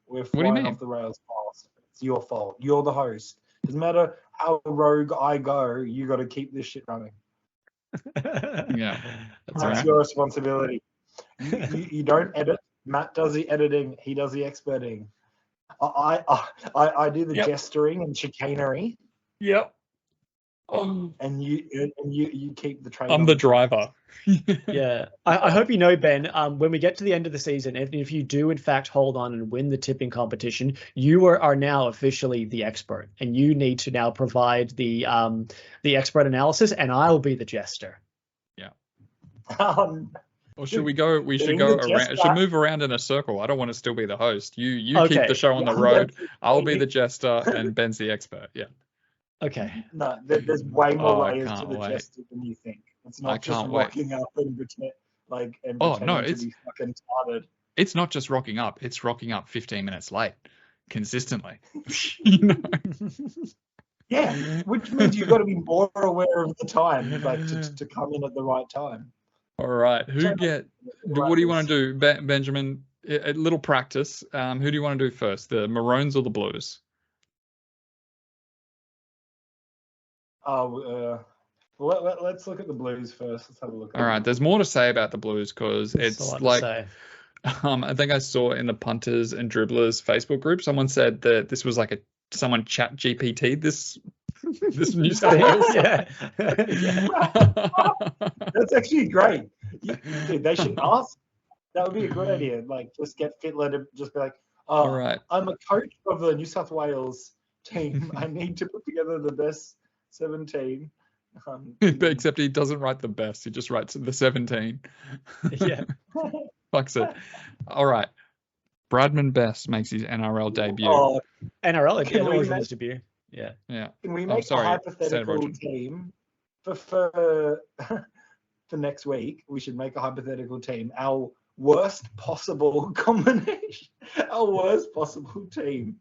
We're flying off the rails fast. It's your fault. You're the host. Doesn't matter how rogue I go, you got to keep this shit running. Yeah, that's your responsibility. You don't edit. Matt does the editing. He does the experting. I do the gesturing and chicanery. Yep. And you keep the train. I'm the driver. Yeah. I hope you know, Ben, when we get to the end of the season, if you do in fact hold on and win the tipping competition, you are now officially the expert, and you need to now provide the expert analysis, and I'll be the jester. Yeah. Or should we go? We should go around. Should move around in a circle. I don't want to still be the host. You keep the show on the road. I'll be the jester, and Ben's the expert. Yeah. Okay. No, there's way more layers to the jester than you think. It's not just rocking up and pretending to be fucking tired. It's not just rocking up. It's rocking up 15 minutes late, consistently. You know? Yeah, which means you've got to be more aware of the time, like to come in at the right time. All right. What do you want to do, Benjamin? A little practice. Who do you want to do first, the Maroons or the Blues? Let's look at the Blues first. Let's have a look. All right. There's more to say about the Blues because it's like, I think I saw in the punters and dribblers Facebook group, someone said that this was like someone chat GPT this New South Wales. Yeah. That's actually great. Dude, they should ask. That would be a good idea. Like, just get Fitler to just be like, all right, I'm a coach of the New South Wales team. I need to put together the best 17. Except he doesn't write the best. He just writes the 17. Yeah. Fucks it. All right. Bradman Best makes his NRL debut. NRL debut. Yeah. Yeah. Can we make a hypothetical team for next week? We should make a hypothetical team. Our worst possible combination. Our worst possible team.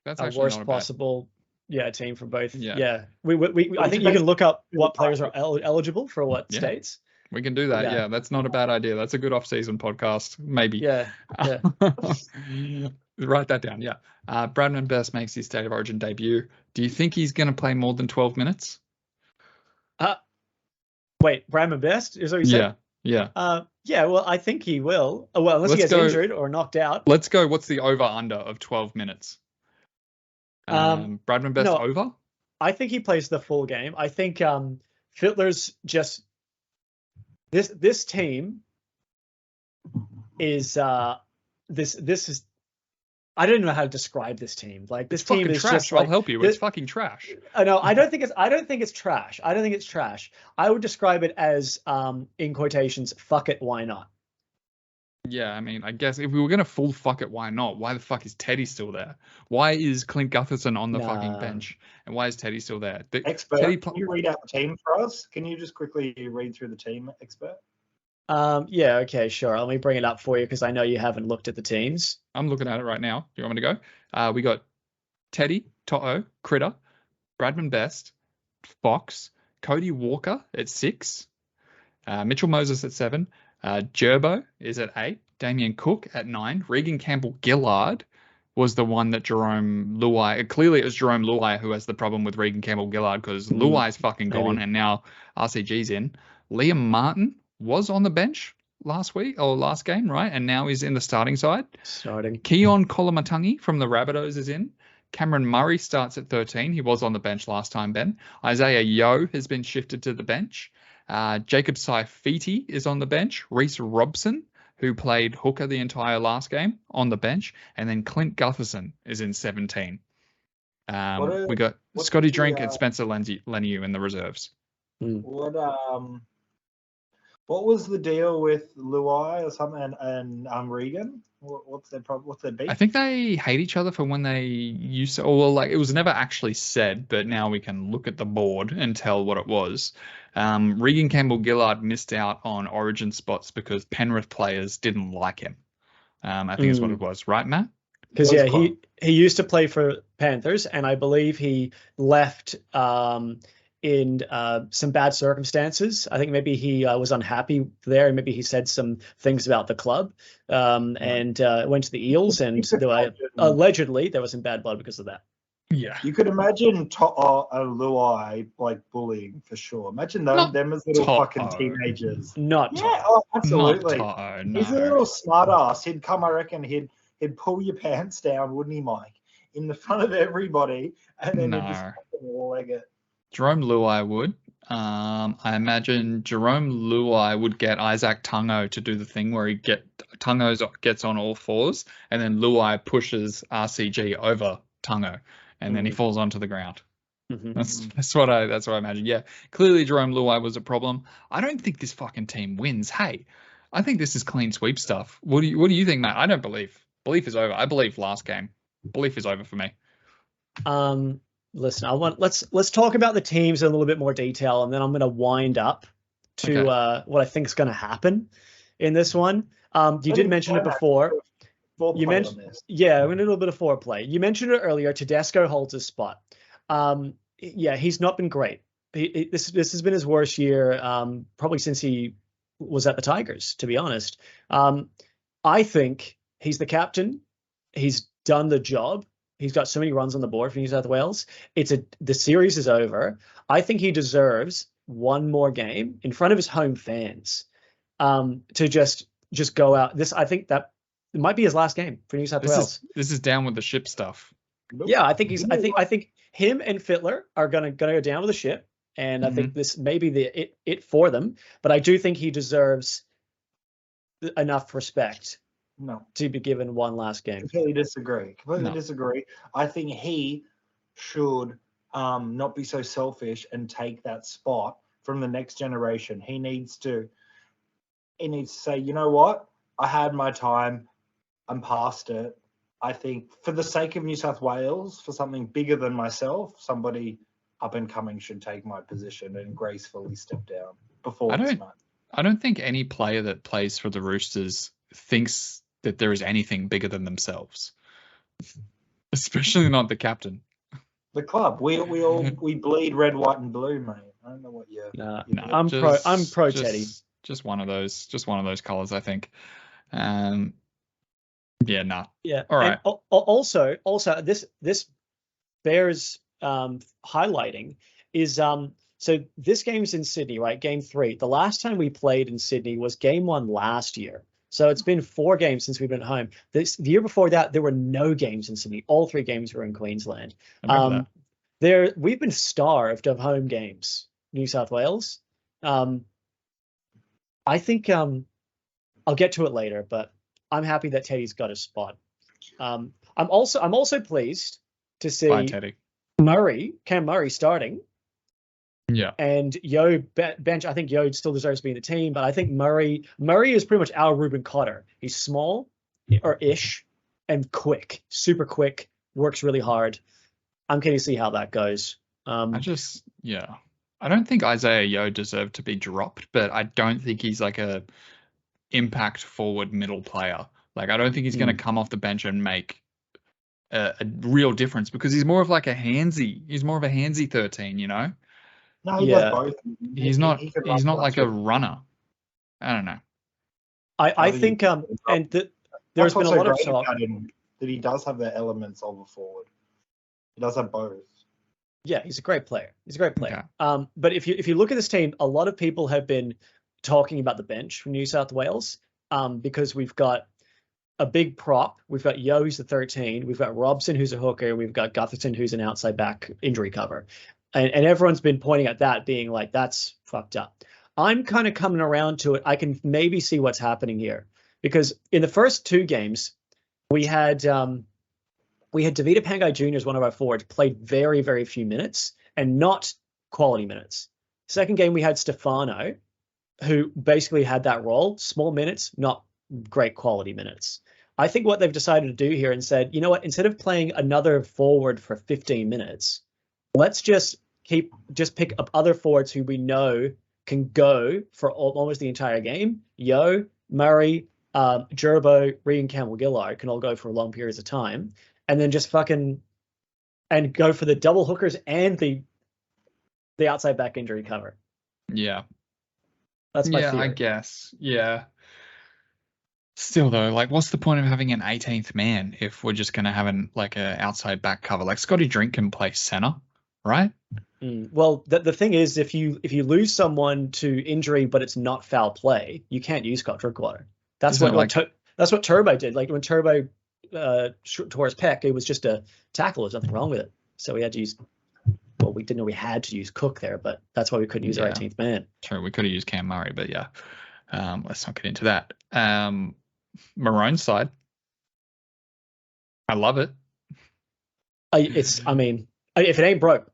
That's our actually worst not possible. Yeah, team for both. Yeah. I think you can look up what players are eligible for what states. We can do that. Yeah, that's not a bad idea. That's a good off-season podcast, maybe. Yeah. Write that down. Yeah. Bradman Best makes his State of Origin debut. Do you think he's going to play more than 12 minutes? Wait, Bradman Best? Is what you said? Yeah. Yeah, well, I think he will. Well, unless he gets injured or knocked out. Let's go. What's the over-under of 12 minutes? Bradman Best over? I think he plays the full game. I think Fittler's just... This team is... This is... I don't know how to describe this team. Like, this team is trash. Just like, I'll help you. It's fucking trash. No, I don't think it's trash. I don't think it's trash. I would describe it as, in quotations, fuck it, why not? Yeah, I mean, I guess if we were going to full fuck it, why not? Why the fuck is Teddy still there? Why is Clint Gutherson on the fucking bench? And why is Teddy still there? Expert, can you read out the team for us? Can you just quickly read through the team, Expert? Yeah, okay, sure. Let me bring it up for you because I know you haven't looked at the teams. I'm looking at it right now. Do you want me to go? We got Teddy, To'o, Critter, Bradman Best, Fox, Cody Walker at 6, Mitchell Moses at 7, Gerbo is at 8, Damien Cook at 9, Regan Campbell-Gillard was the one that Jerome Luai... Clearly, it was Jerome Luai who has the problem with Regan Campbell-Gillard because Luai's fucking gone and now RCG's in. Liam Martin was on the bench last game, right? And now he's in the starting side. Keon Kolamatangi from the Rabbitohs is in. Cameron Murray starts at 13. He was on the bench last time, Ben. Isaiah Yeo has been shifted to the bench. Jacob Saifiti is on the bench. Reece Robson, who played hooker the entire last game, on the bench. And then Clint Gutherson is in 17. We got Scotty Drink and Spencer Leniu in the reserves. What was the deal with Luai or something and Regan? What's their problem? What's their beef? I think they hate each other for when they used to, or like it was never actually said, but now we can look at the board and tell what it was. Regan Campbell-Gillard missed out on Origin spots because Penrith players didn't like him. I think is what it was, right, Matt? Because he used to play for Panthers, and I believe he left in some bad circumstances. I think maybe he was unhappy there, and maybe he said some things about the club, and went to the Eels, and allegedly there was some bad blood because of that. Yeah, you could imagine Luai like bullying for sure. Imagine them as little fucking teenagers. Absolutely. No. He's a little smart ass. He'd come, I reckon, he'd pull your pants down, wouldn't he, Mike? In the front of everybody, and then he'd just fucking leg it. Jerome Luai would. I imagine Jerome Luai would get Isaac Tungo to do the thing where Tungo gets on all fours, and then Luai pushes RCG over Tungo, and then he falls onto the ground. That's what I imagine. Yeah, clearly Jerome Luai was a problem. I don't think this fucking team wins. Hey, I think this is clean sweep stuff. What do you think, Matt? I don't believe. Belief is over. I believe last game. Belief is over for me. Listen, let's talk about the teams in a little bit more detail, and then I'm going to wind up to what I think is going to happen in this one. You did mention it before. You mentioned, a little bit of foreplay. You mentioned it earlier. Tedesco holds his spot. He's not been great. This has been his worst year, probably since he was at the Tigers, to be honest. I think he's the captain. He's done the job. He's got so many runs on the board for New South Wales. The series is over. I think he deserves one more game in front of his home fans to just go out. I think that it might be his last game for New South Wales. This is down with the ship stuff. Yeah, I think I think him and Fittler are gonna go down with the ship, and I think this may be it for them. But I do think he deserves enough respect. No. To be given one last game. Completely disagree. I think he should not be so selfish and take that spot from the next generation. He needs to say, you know what? I had my time. I'm past it. I think for the sake of New South Wales, for something bigger than myself, somebody up and coming should take my position and gracefully step down before this month. I don't think any player that plays for the Roosters thinks that there is anything bigger than themselves, especially not the captain. The club, we bleed red, white, and blue, mate. I don't know what you're. I'm pro Teddy. Just one of those colors, I think. Yeah, nah. Yeah. All right. And also this bears highlighting is so this game's in Sydney, right? Game 3. The last time we played in Sydney was game 1 last year. So it's been 4 games since we've been at home. The year before that, there were no games in Sydney. All 3 games were in Queensland. We've been starved of home games, New South Wales. I think I'll get to it later, but I'm happy that Teddy's got a spot. I'm also pleased to see Cam Murray starting. Yeah. And Yo bench. I think Yo still deserves to be in the team, but I think Murray is pretty much our Ruben Cotter. He's small or ish and quick, super quick, works really hard. I'm keen to see how that goes. I don't think Isaiah Yo deserved to be dropped, but I don't think he's like a impact forward middle player. Like I don't think he's going to come off the bench and make a real difference because he's more of like a handsy. He's more of a handsy 13, you know. No, he does both. He's not like a runner. I don't know. I think and there's been a lot of talk that he does have the elements of a forward. He does have both. Yeah, he's a great player. Okay. But if you look at this team, a lot of people have been talking about the bench from New South Wales because we've got a big prop. We've got Yo, who's the 13. We've got Robson, who's a hooker. We've got Gutherson, who's an outside back injury cover. And everyone's been pointing at that, being like, that's fucked up. I'm kind of coming around to it. I can maybe see what's happening here. Because in the first 2 games, we had Davida Pangai Jr. as one of our forwards, played very, very few minutes and not quality minutes. Second game, we had Stefano, who basically had that role, small minutes, not great quality minutes. I think what they've decided to do here and said, you know what, instead of playing another forward for 15 minutes, let's just pick up other forwards who we know can go for almost the entire game. Yo, Murray, Gerbo, Regan Campbell-Gillard can all go for long periods of time, and then just and go for the double hookers and the outside back injury cover. Yeah. That's my theory. I guess. Yeah. Still though, like, what's the point of having an 18th man if we're just going to have an outside back cover? Like Scotty Drink can play center, right? Well, the thing is, if you lose someone to injury, but it's not foul play, you can't use Scott Drinkwater. That's what Turbo did. Like when Turbo tore his pec, it was just a tackle. There's nothing wrong with it. So we had to use. Well, we didn't know we had to use Cook there, but that's why we couldn't use our 18th man. True, we could have used Cam Murray, but yeah, let's not get into that. Maroon's side, I love it. If it ain't broke.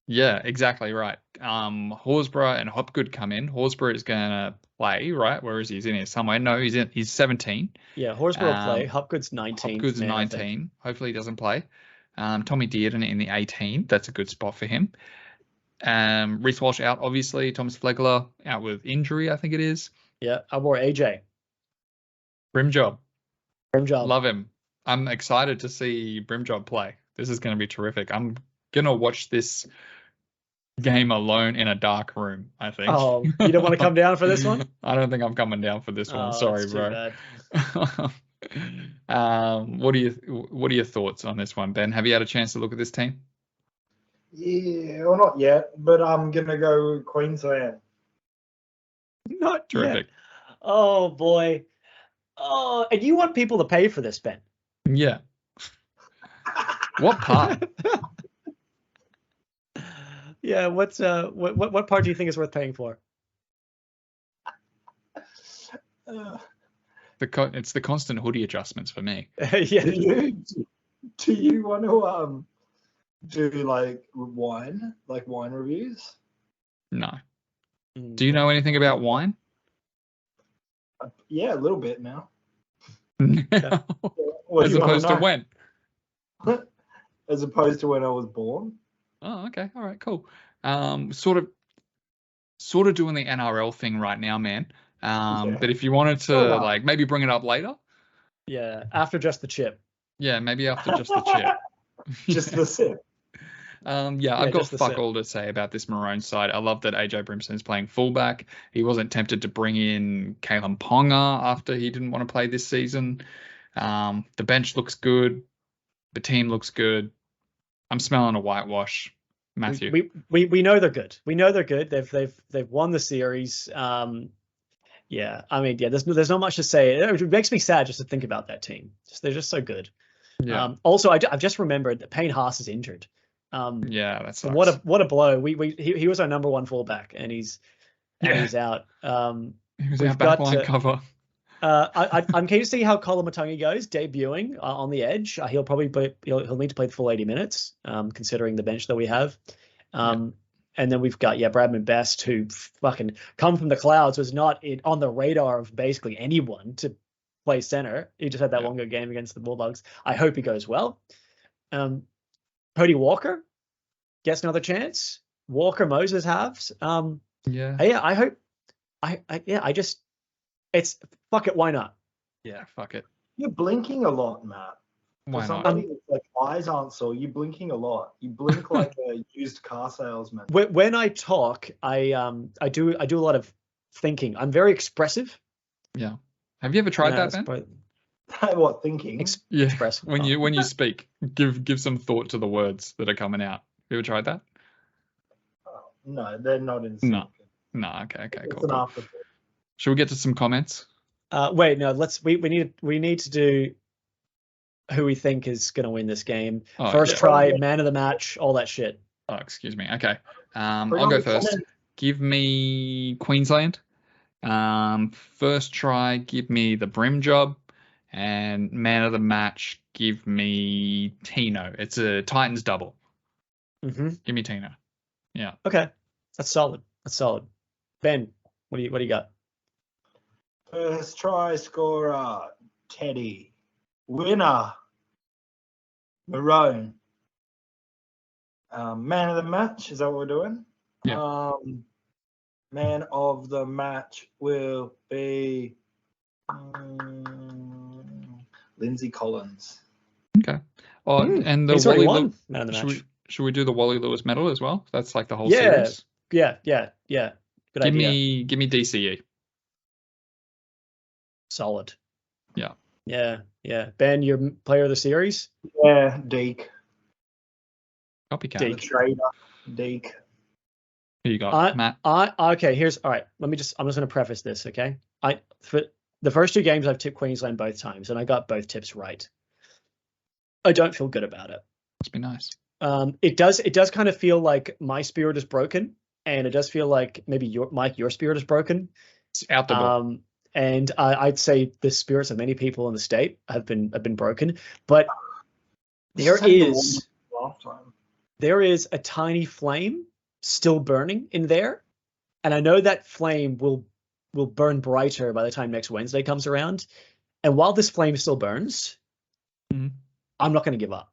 Yeah, exactly right. Horsburgh and Hopgood come in. Horsburgh is going to play, right? Where is he? He's in here somewhere. No, he's 17. Yeah, Horsburgh will play. Hopgood's 19. Hopgood's 19. Hopefully he doesn't play. Tommy Dearden in the 18. That's a good spot for him. Reece Walsh out, obviously. Thomas Flegler out with injury, I think it is. Yeah, Albor AJ. Brimjob. Brimjob. Love him. I'm excited to see Brimjob play. This is going to be terrific. I'm going to watch this game alone in a dark room, I think. Oh, you don't want to come down for this one? I don't think I'm coming down for this one. Sorry, bro. What are your thoughts on this one, Ben? Have you had a chance to look at this team? Yeah, well, not yet, but I'm gonna go Queensland. Not terrific. Yet. Oh boy. Oh, and you want people to pay for this, Ben? Yeah. What part? Yeah, what part do you think is worth paying for? It's the constant hoodie adjustments for me. Yeah. Do you want to do like wine reviews? No. Do you know anything about wine? Yeah, a little bit now. As opposed to when? As opposed to when I was born. Oh, okay. All right, cool. Sort of doing the NRL thing right now, man. But if you wanted to maybe bring it up later. Yeah, after just the chip. Yeah, maybe after just the chip. Just the sip. I've got fuck all to say about this Maroon side. I love that AJ Brimson is playing fullback. He wasn't tempted to bring in Kalen Ponga after he didn't want to play this season. The bench looks good. The team looks good. I'm smelling a whitewash, Matthew. We know they're good. We know they're good. They've won the series. Yeah, I mean, yeah. There's not much to say. It makes me sad just to think about that team. They're just so good. Yeah. Also, I've just remembered that Payne Haas is injured. Yeah, that's what a blow. He was our number one fullback, and he's out. He was our backline cover. I'm keen to see how Colin Matungi goes debuting on the edge. He'll probably he'll need to play the full 80 minutes, considering the bench that we have. And then we've got Bradman Best, who fucking come from the clouds, was not on the radar of basically anyone to play center. He just had that one good game against the Bulldogs. I hope he goes well. Cody Walker gets another chance. Walker Moses halves. I hope. It's fuck it. Why not? Yeah, fuck it. You're blinking a lot, Matt. Why not? Somebody with like eyes aren't sore. You're blinking a lot. You blink like a used car salesman. When I talk, I do a lot of thinking. I'm very expressive. Yeah. Have you ever tried that, Ben? What, thinking? Expressive. When you speak, give some thought to the words that are coming out. Have you ever tried that? No, they're not in sync. No. Okay. It's Cool. an afterthought. Should we get to some comments? Wait, no. We need to do who we think is going to win this game. First try, man of the match, all that shit. Oh, excuse me. Okay. I'll go first. Give me Queensland. First try, give me the Brim job. And man of the match, give me Tino. It's a Titans double. Mm-hmm. Give me Tino. Yeah. Okay. That's solid. Ben, what do you got? First try scorer, Teddy. Winner, Maroon. Man of the match, is that what we're doing? Yeah. Man of the match will be Lindsay Collins. Okay. And the he's already won man of the match. Should we do the Wally Lewis medal as well? That's like the whole series. Yeah. Good idea. Give me DCE. Solid. Yeah. Yeah. Ben, your player of the series? Yeah, Deke. Copycat. The trader, Deke. Who you got, Matt? Okay, all right. I'm just going to preface this, okay? For the first two games, I've tipped Queensland both times, and I got both tips right. I don't feel good about it. Must be nice. It does kind of feel like my spirit is broken, and it does feel like maybe your spirit is broken. It's out the door. And I'd say the spirits of many people in the state have been broken, but there is a tiny flame still burning in there, and I know that flame will burn brighter by the time next Wednesday comes around. And while this flame still burns, I'm not going to give up.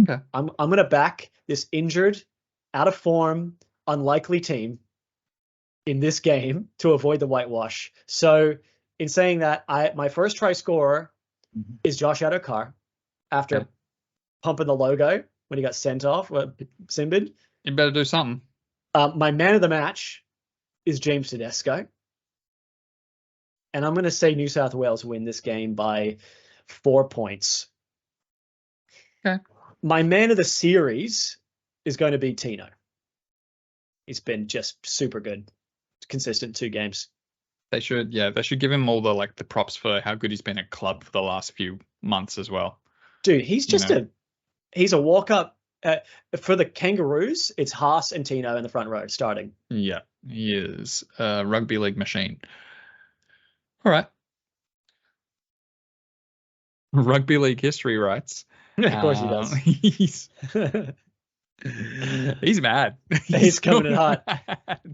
Okay. I'm going to back this injured, out of form, unlikely team in this game to avoid the whitewash. So in saying that, my first try scorer is Josh Adokar after pumping the logo when he got sent off, Simbid. You better do something. My man of the match is James Tedesco. And I'm going to say New South Wales win this game by 4 points. Okay. My man of the series is going to be Tino. He's been just super good. Consistent 2 games. They should give him all the props for how good he's been at club for the last few months as well. Dude, he's just he's a walk-up. For the Kangaroos, it's Haas and Tino in the front row starting. Yeah, he is a rugby league machine. All right. Rugby league history writes. Of course he does. He's mad. He's coming in hot.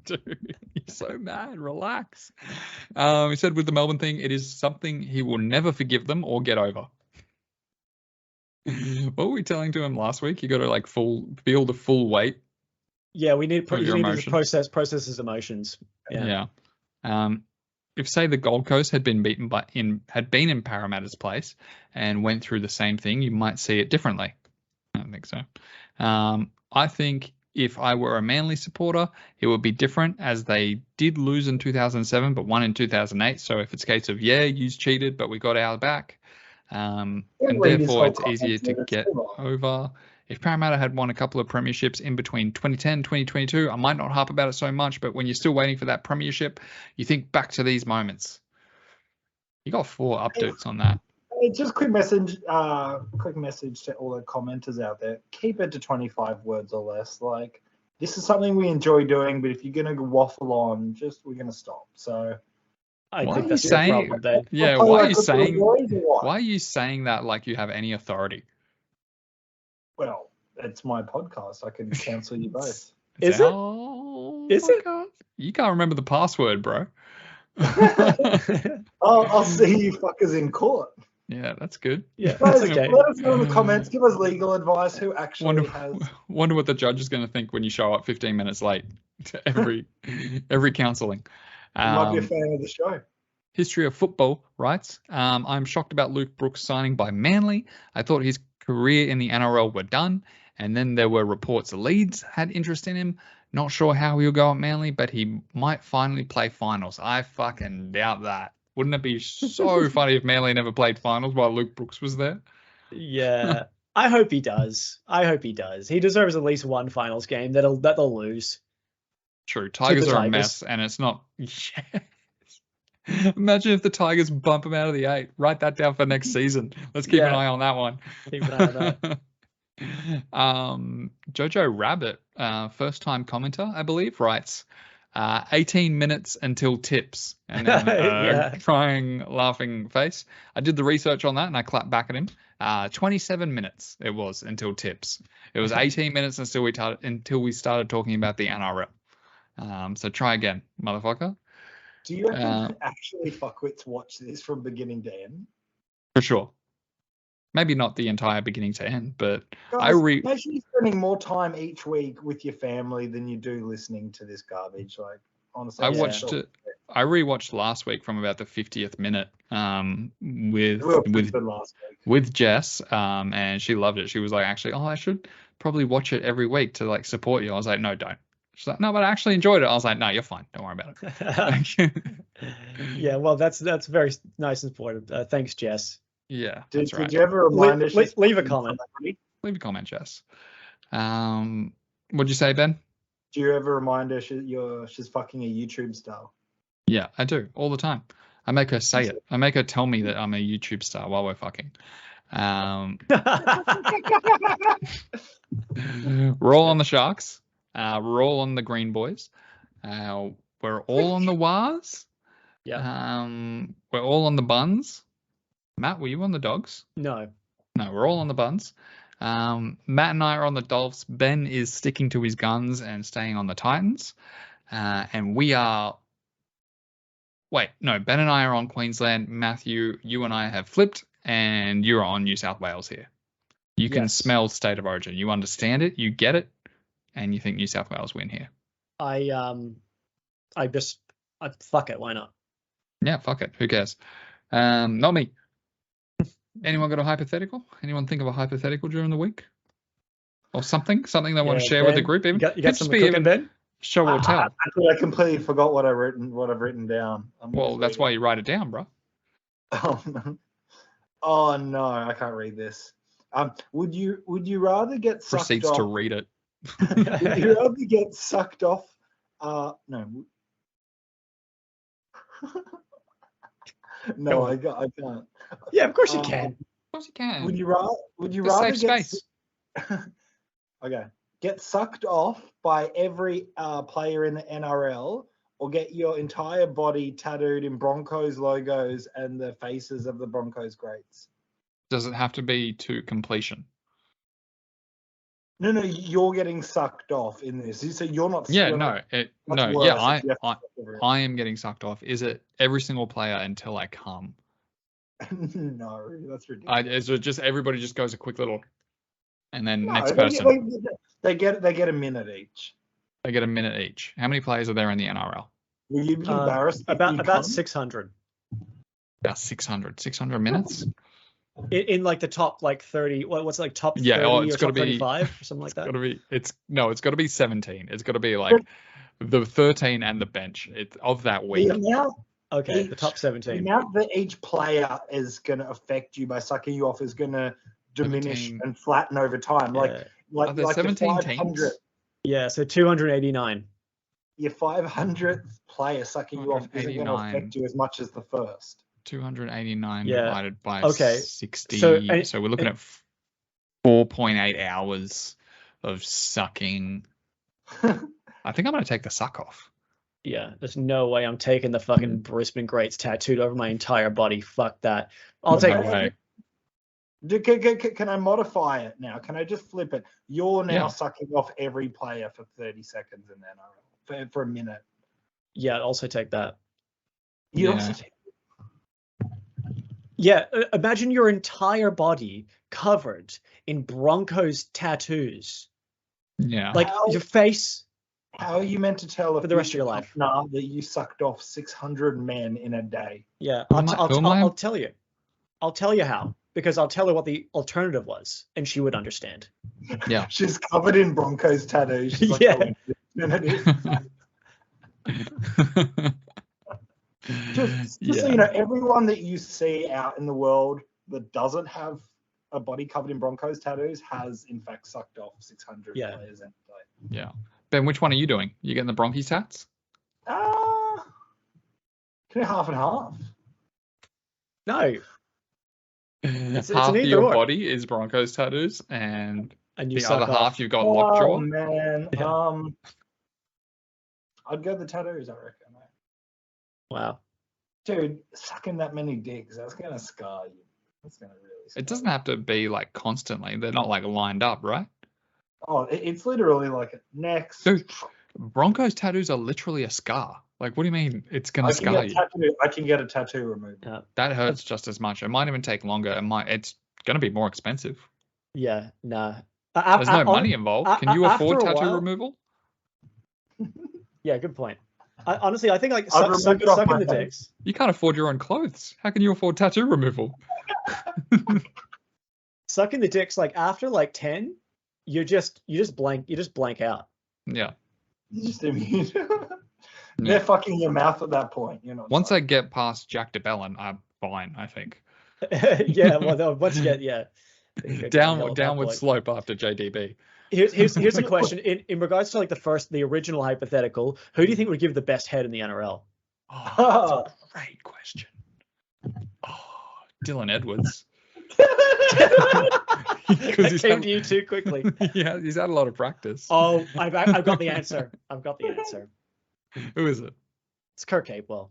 Dude, he's so mad. Relax. He said with the Melbourne thing, it is something he will never forgive them or get over. What were we telling to him last week? You got to feel the full weight. Yeah, we need to process his emotions. Yeah. If say the Gold Coast had been in Parramatta's place and went through the same thing, you might see it differently. I don't think so. I think if I were a Manly supporter, it would be different, as they did lose in 2007 but won in 2008. So if it's a case of, yous cheated, but we got our back, And therefore it's easier to get over. If Parramatta had won a couple of premierships in between 2010 2022, I might not harp about it so much, but when you're still waiting for that premiership, you think back to these moments. You got 4 updates on that. Just quick message to all the commenters out there. Keep it to 25 words or less. Like, this is something we enjoy doing, but if you're gonna waffle on, we're gonna stop. So I think that's the problem, Ben. Yeah, why are you saying that like you have any authority? Well, it's my podcast. I can cancel you both. Is it? You can't remember the password, bro. I'll see you fuckers in court. Yeah, that's good. Yeah, that's okay. Let us know in the comments. Give us legal advice. Who actually wonder what the judge is going to think when you show up 15 minutes late to every counselling. You might be a fan of the show. History of Football writes, I'm shocked about Luke Brooks signing by Manly. I thought his career in the NRL were done, and then there were reports Leeds had interest in him. Not sure how he'll go at Manly, but he might finally play finals. I fucking doubt that. Wouldn't it be so funny if Manly never played finals while Luke Brooks was there? Yeah, I hope he does. He deserves at least one finals game that they'll lose. True. Tigers are a mess, and it's not. Yes. Imagine if the Tigers bump him out of the 8. Write that down for next season. Let's keep an eye on that one. Keep an eye on that. Jojo Rabbit, first-time commenter, I believe, writes, 18 minutes until tips. And then crying, laughing face. I did the research on that, and I clapped back at him. 27 minutes it was until tips. It was 18 minutes until we started talking about the NRL. So try again, motherfucker. Do you reckon actually fuckwits watch this from beginning to end? For sure. Maybe not the entire beginning to end, but guys, imagine you spending more time each week with your family than you do listening to this garbage. Like, honestly, I watched it. I rewatched last week from about the 50th minute with Jess, and she loved it. She was like, actually, I should probably watch it every week to like support you. I was like, no, don't. She's like, no, but I actually enjoyed it. I was like, no, you're fine. Don't worry about it. Yeah, well, that's very nice and supportive. Thanks, Jess. Yeah, that's right. Did you ever remind us? Leave a comment. Leave a comment, Jess. What'd you say, Ben? Do you ever remind her she's fucking a YouTube star? Yeah, I do all the time. I make her say it. I make her tell me that I'm a YouTube star while we're fucking. We're all on the Sharks. We're all on the Green Boys. We're all on the Wars. Yeah. We're all on the Buns. Matt, were you on the Dogs? No, we're all on the Buns. Matt and I are on the Dolphs. Ben is sticking to his guns and staying on the Titans. And we are... Ben and I are on Queensland. Matthew, you and I have flipped, and you're on New South Wales here. You can smell state of origin. You understand it. You get it. And you think New South Wales win here? Fuck it. Why not? Yeah, fuck it. Who cares? Not me. Anyone got a hypothetical? Anyone think of a hypothetical during the week? Or something they want to share with the group? Even you got something cooking, Ben? Show or tell. I completely forgot what I've written down. Well, that's why you write it down, bro. Oh no, I can't read this. Would you rather get sucked proceeds off? To read it. Would you rather get sucked off? No. No, I can't. Yeah, of course you can. Of course you can. Would you rather save space? Okay. Get sucked off by every player in the NRL, or get your entire body tattooed in Broncos logos and the faces of the Broncos greats? Does it have to be to completion? No, you're getting sucked off in this. So you're not. Yeah, I am getting sucked off. Is it every single player until I come? No, that's ridiculous. Is it just everybody just goes a quick little, and then next person? They get a minute each. They get a minute each. How many players are there in the NRL? Will you be embarrassed? About 600. About 600 minutes. In like the top 30, what's it, like top 30 it's or top 35 or something like that? It's got to be 17. It's got to be like the 13 and the bench of that week. Okay, the top The 17. amount that each player is going to affect you by sucking you off is going to diminish 17. and flatten over time. Yeah. Are there 17 teams? Yeah, so 289. Your 500th player sucking you off isn't going to 289. affect you as much as the first. 289 Yeah. divided by Okay. 60. So we're looking at 4.8 hours of sucking. I think I'm going to take the suck off. Yeah, there's no way I'm taking the fucking Brisbane Greats tattooed over my entire body. Fuck that. I'll take No way. Can I modify it now? Can I just flip it? You're now sucking off every player for 30 seconds in the NRL for a minute. Yeah, I'd also take that. You also take. Yeah, imagine your entire body covered in Broncos tattoos. Yeah. Like your face. How are you meant to tell for the rest of your life that you sucked off 600 men in a day? Yeah, I'll tell you. I'll tell you how, because I'll tell her what the alternative was, and she would understand. Yeah. She's covered in Broncos tattoos. She's like, Yeah. Just so you know, everyone that you see out in the world that doesn't have a body covered in Broncos tattoos has, in fact, sucked off 600 players in a day. Yeah. Ben, which one are you doing? You getting the Bronchies tats? Can you half and half? No. Half of your body is Broncos tattoos, and the other half you've got lockjaw. Oh, man. Yeah. I'd go the tattoos, I reckon. Wow. Dude, sucking that many dicks, that's going to scar you. That's going to really scar It doesn't have to be like constantly. They're not like lined up, right? Oh, it's literally like next. Dude, Broncos tattoos are literally a scar. Like, what do you mean it's going to scar you? I can get a tattoo removed. That hurts just as much. It might even take longer. It's going to be more expensive. Yeah, nah. There's no money involved. Can you afford tattoo removal? Yeah, good point. Honestly, I think like sucking the dicks. You can't afford your own clothes. How can you afford tattoo removal? Sucking the dicks, like after like 10, you just blank out. Yeah. You're just immune. They're fucking your mouth at that point. You know. Once I get past Jack DeBellin, I'm fine, I think. Yeah, well, once you get downward slope after JDB. Here's a question in regards to like the original hypothetical. Who do you think would give the best head in the NRL? Oh, that's a great question. Oh, Dylan Edwards. That came to you too quickly. Yeah, he's had a lot of practice. Oh, I've got the answer. Who is it? It's Kirk Capewell.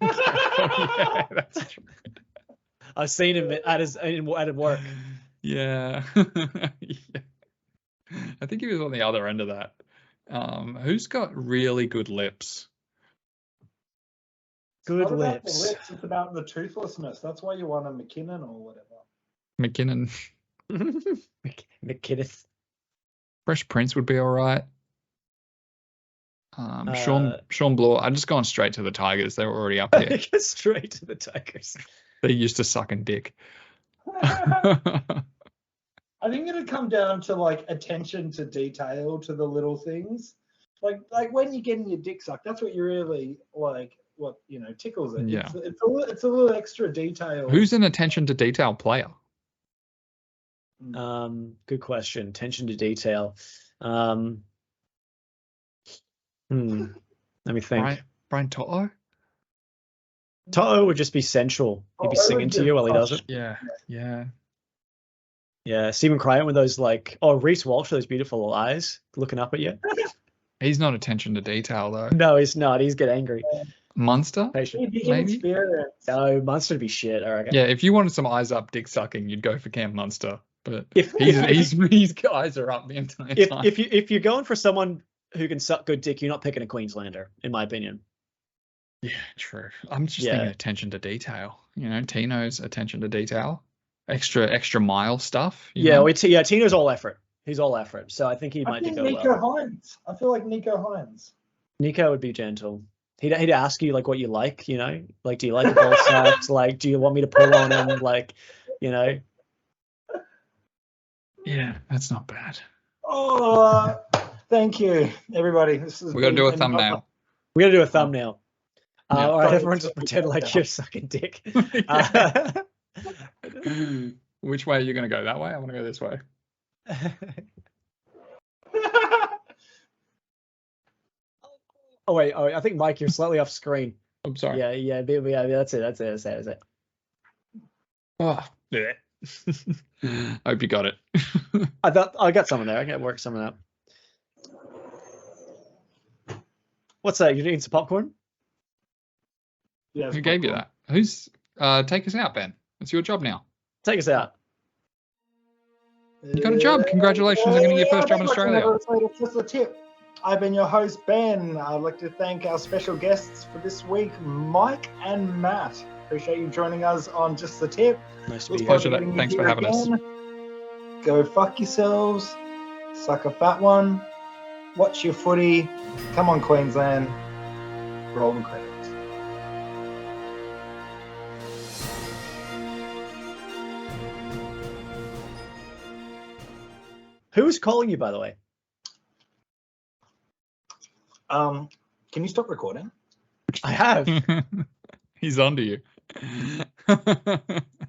Yeah, that's true. I've seen him at work. Yeah. Yeah. I think he was on the other end of that. Who's got really good lips? Good lips. It's about the toothlessness. That's why you want a McKinnon or whatever. McKinnon. McKinnith. Fresh Prince would be all right. Sean Bloor. I'm just going straight to the Tigers. They were already up here. Straight to the Tigers. They used to sucking dick. I think it'd come down to like attention to detail, to the little things. Like when you're getting your dick sucked, that's what you really like. What tickles it. Yeah. It's a little extra detail. Who's an attention to detail player? Good question. Attention to detail. Let me think. Brian Toto? Toto would just be sensual. He'd be singing to you while he does it. Yeah. Yeah, Stephen Crichton with those Reece Walsh with those beautiful eyes looking up at you. He's not attention to detail though. No, he's not. He's get angry. Munster? Maybe? No, Munster would be shit, I reckon. Yeah, if you wanted some eyes up dick sucking, you'd go for Cam Munster. But his eyes are up the entire time. If you're going for someone who can suck good dick, you're not picking a Queenslander, in my opinion. Yeah, true. I'm just thinking attention to detail. Tino's attention to detail. Extra mile stuff. Tino's all effort. He's all effort. So I think he might do go Nico well. Hines. I feel like Nico Hines. Nico would be gentle. He'd ask you what you like, like, do you like the ball sacks? Like, do you want me to pull on him? Like, Yeah, that's not bad. Oh, thank you, everybody. We got to do a thumbnail. We got to do a thumbnail. All right, everyone just pretend like you're sucking dick. Which way are you going to go? That way? I want to go this way. Oh, wait. I think, Mike, you're slightly off screen. I'm sorry. Yeah, that's it. Oh, yeah. I hope you got it. I got some in there. I can work some of that. What's that? You're eating some popcorn? Yeah. Who gave you that? Who's take us out, Ben? It's your job now. Take us out. You got a job. Congratulations on getting your first job in Australia. It's just a tip. I've been your host, Ben. I'd like to thank our special guests for this week, Mike and Matt. Appreciate you joining us on Just the Tip. Nice to be here. Thanks for having us. Go fuck yourselves. Suck a fat one. Watch your footy. Come on, Queensland. Roll the credits. Who's calling you, by the way? Can you stop recording? I have. He's onto you.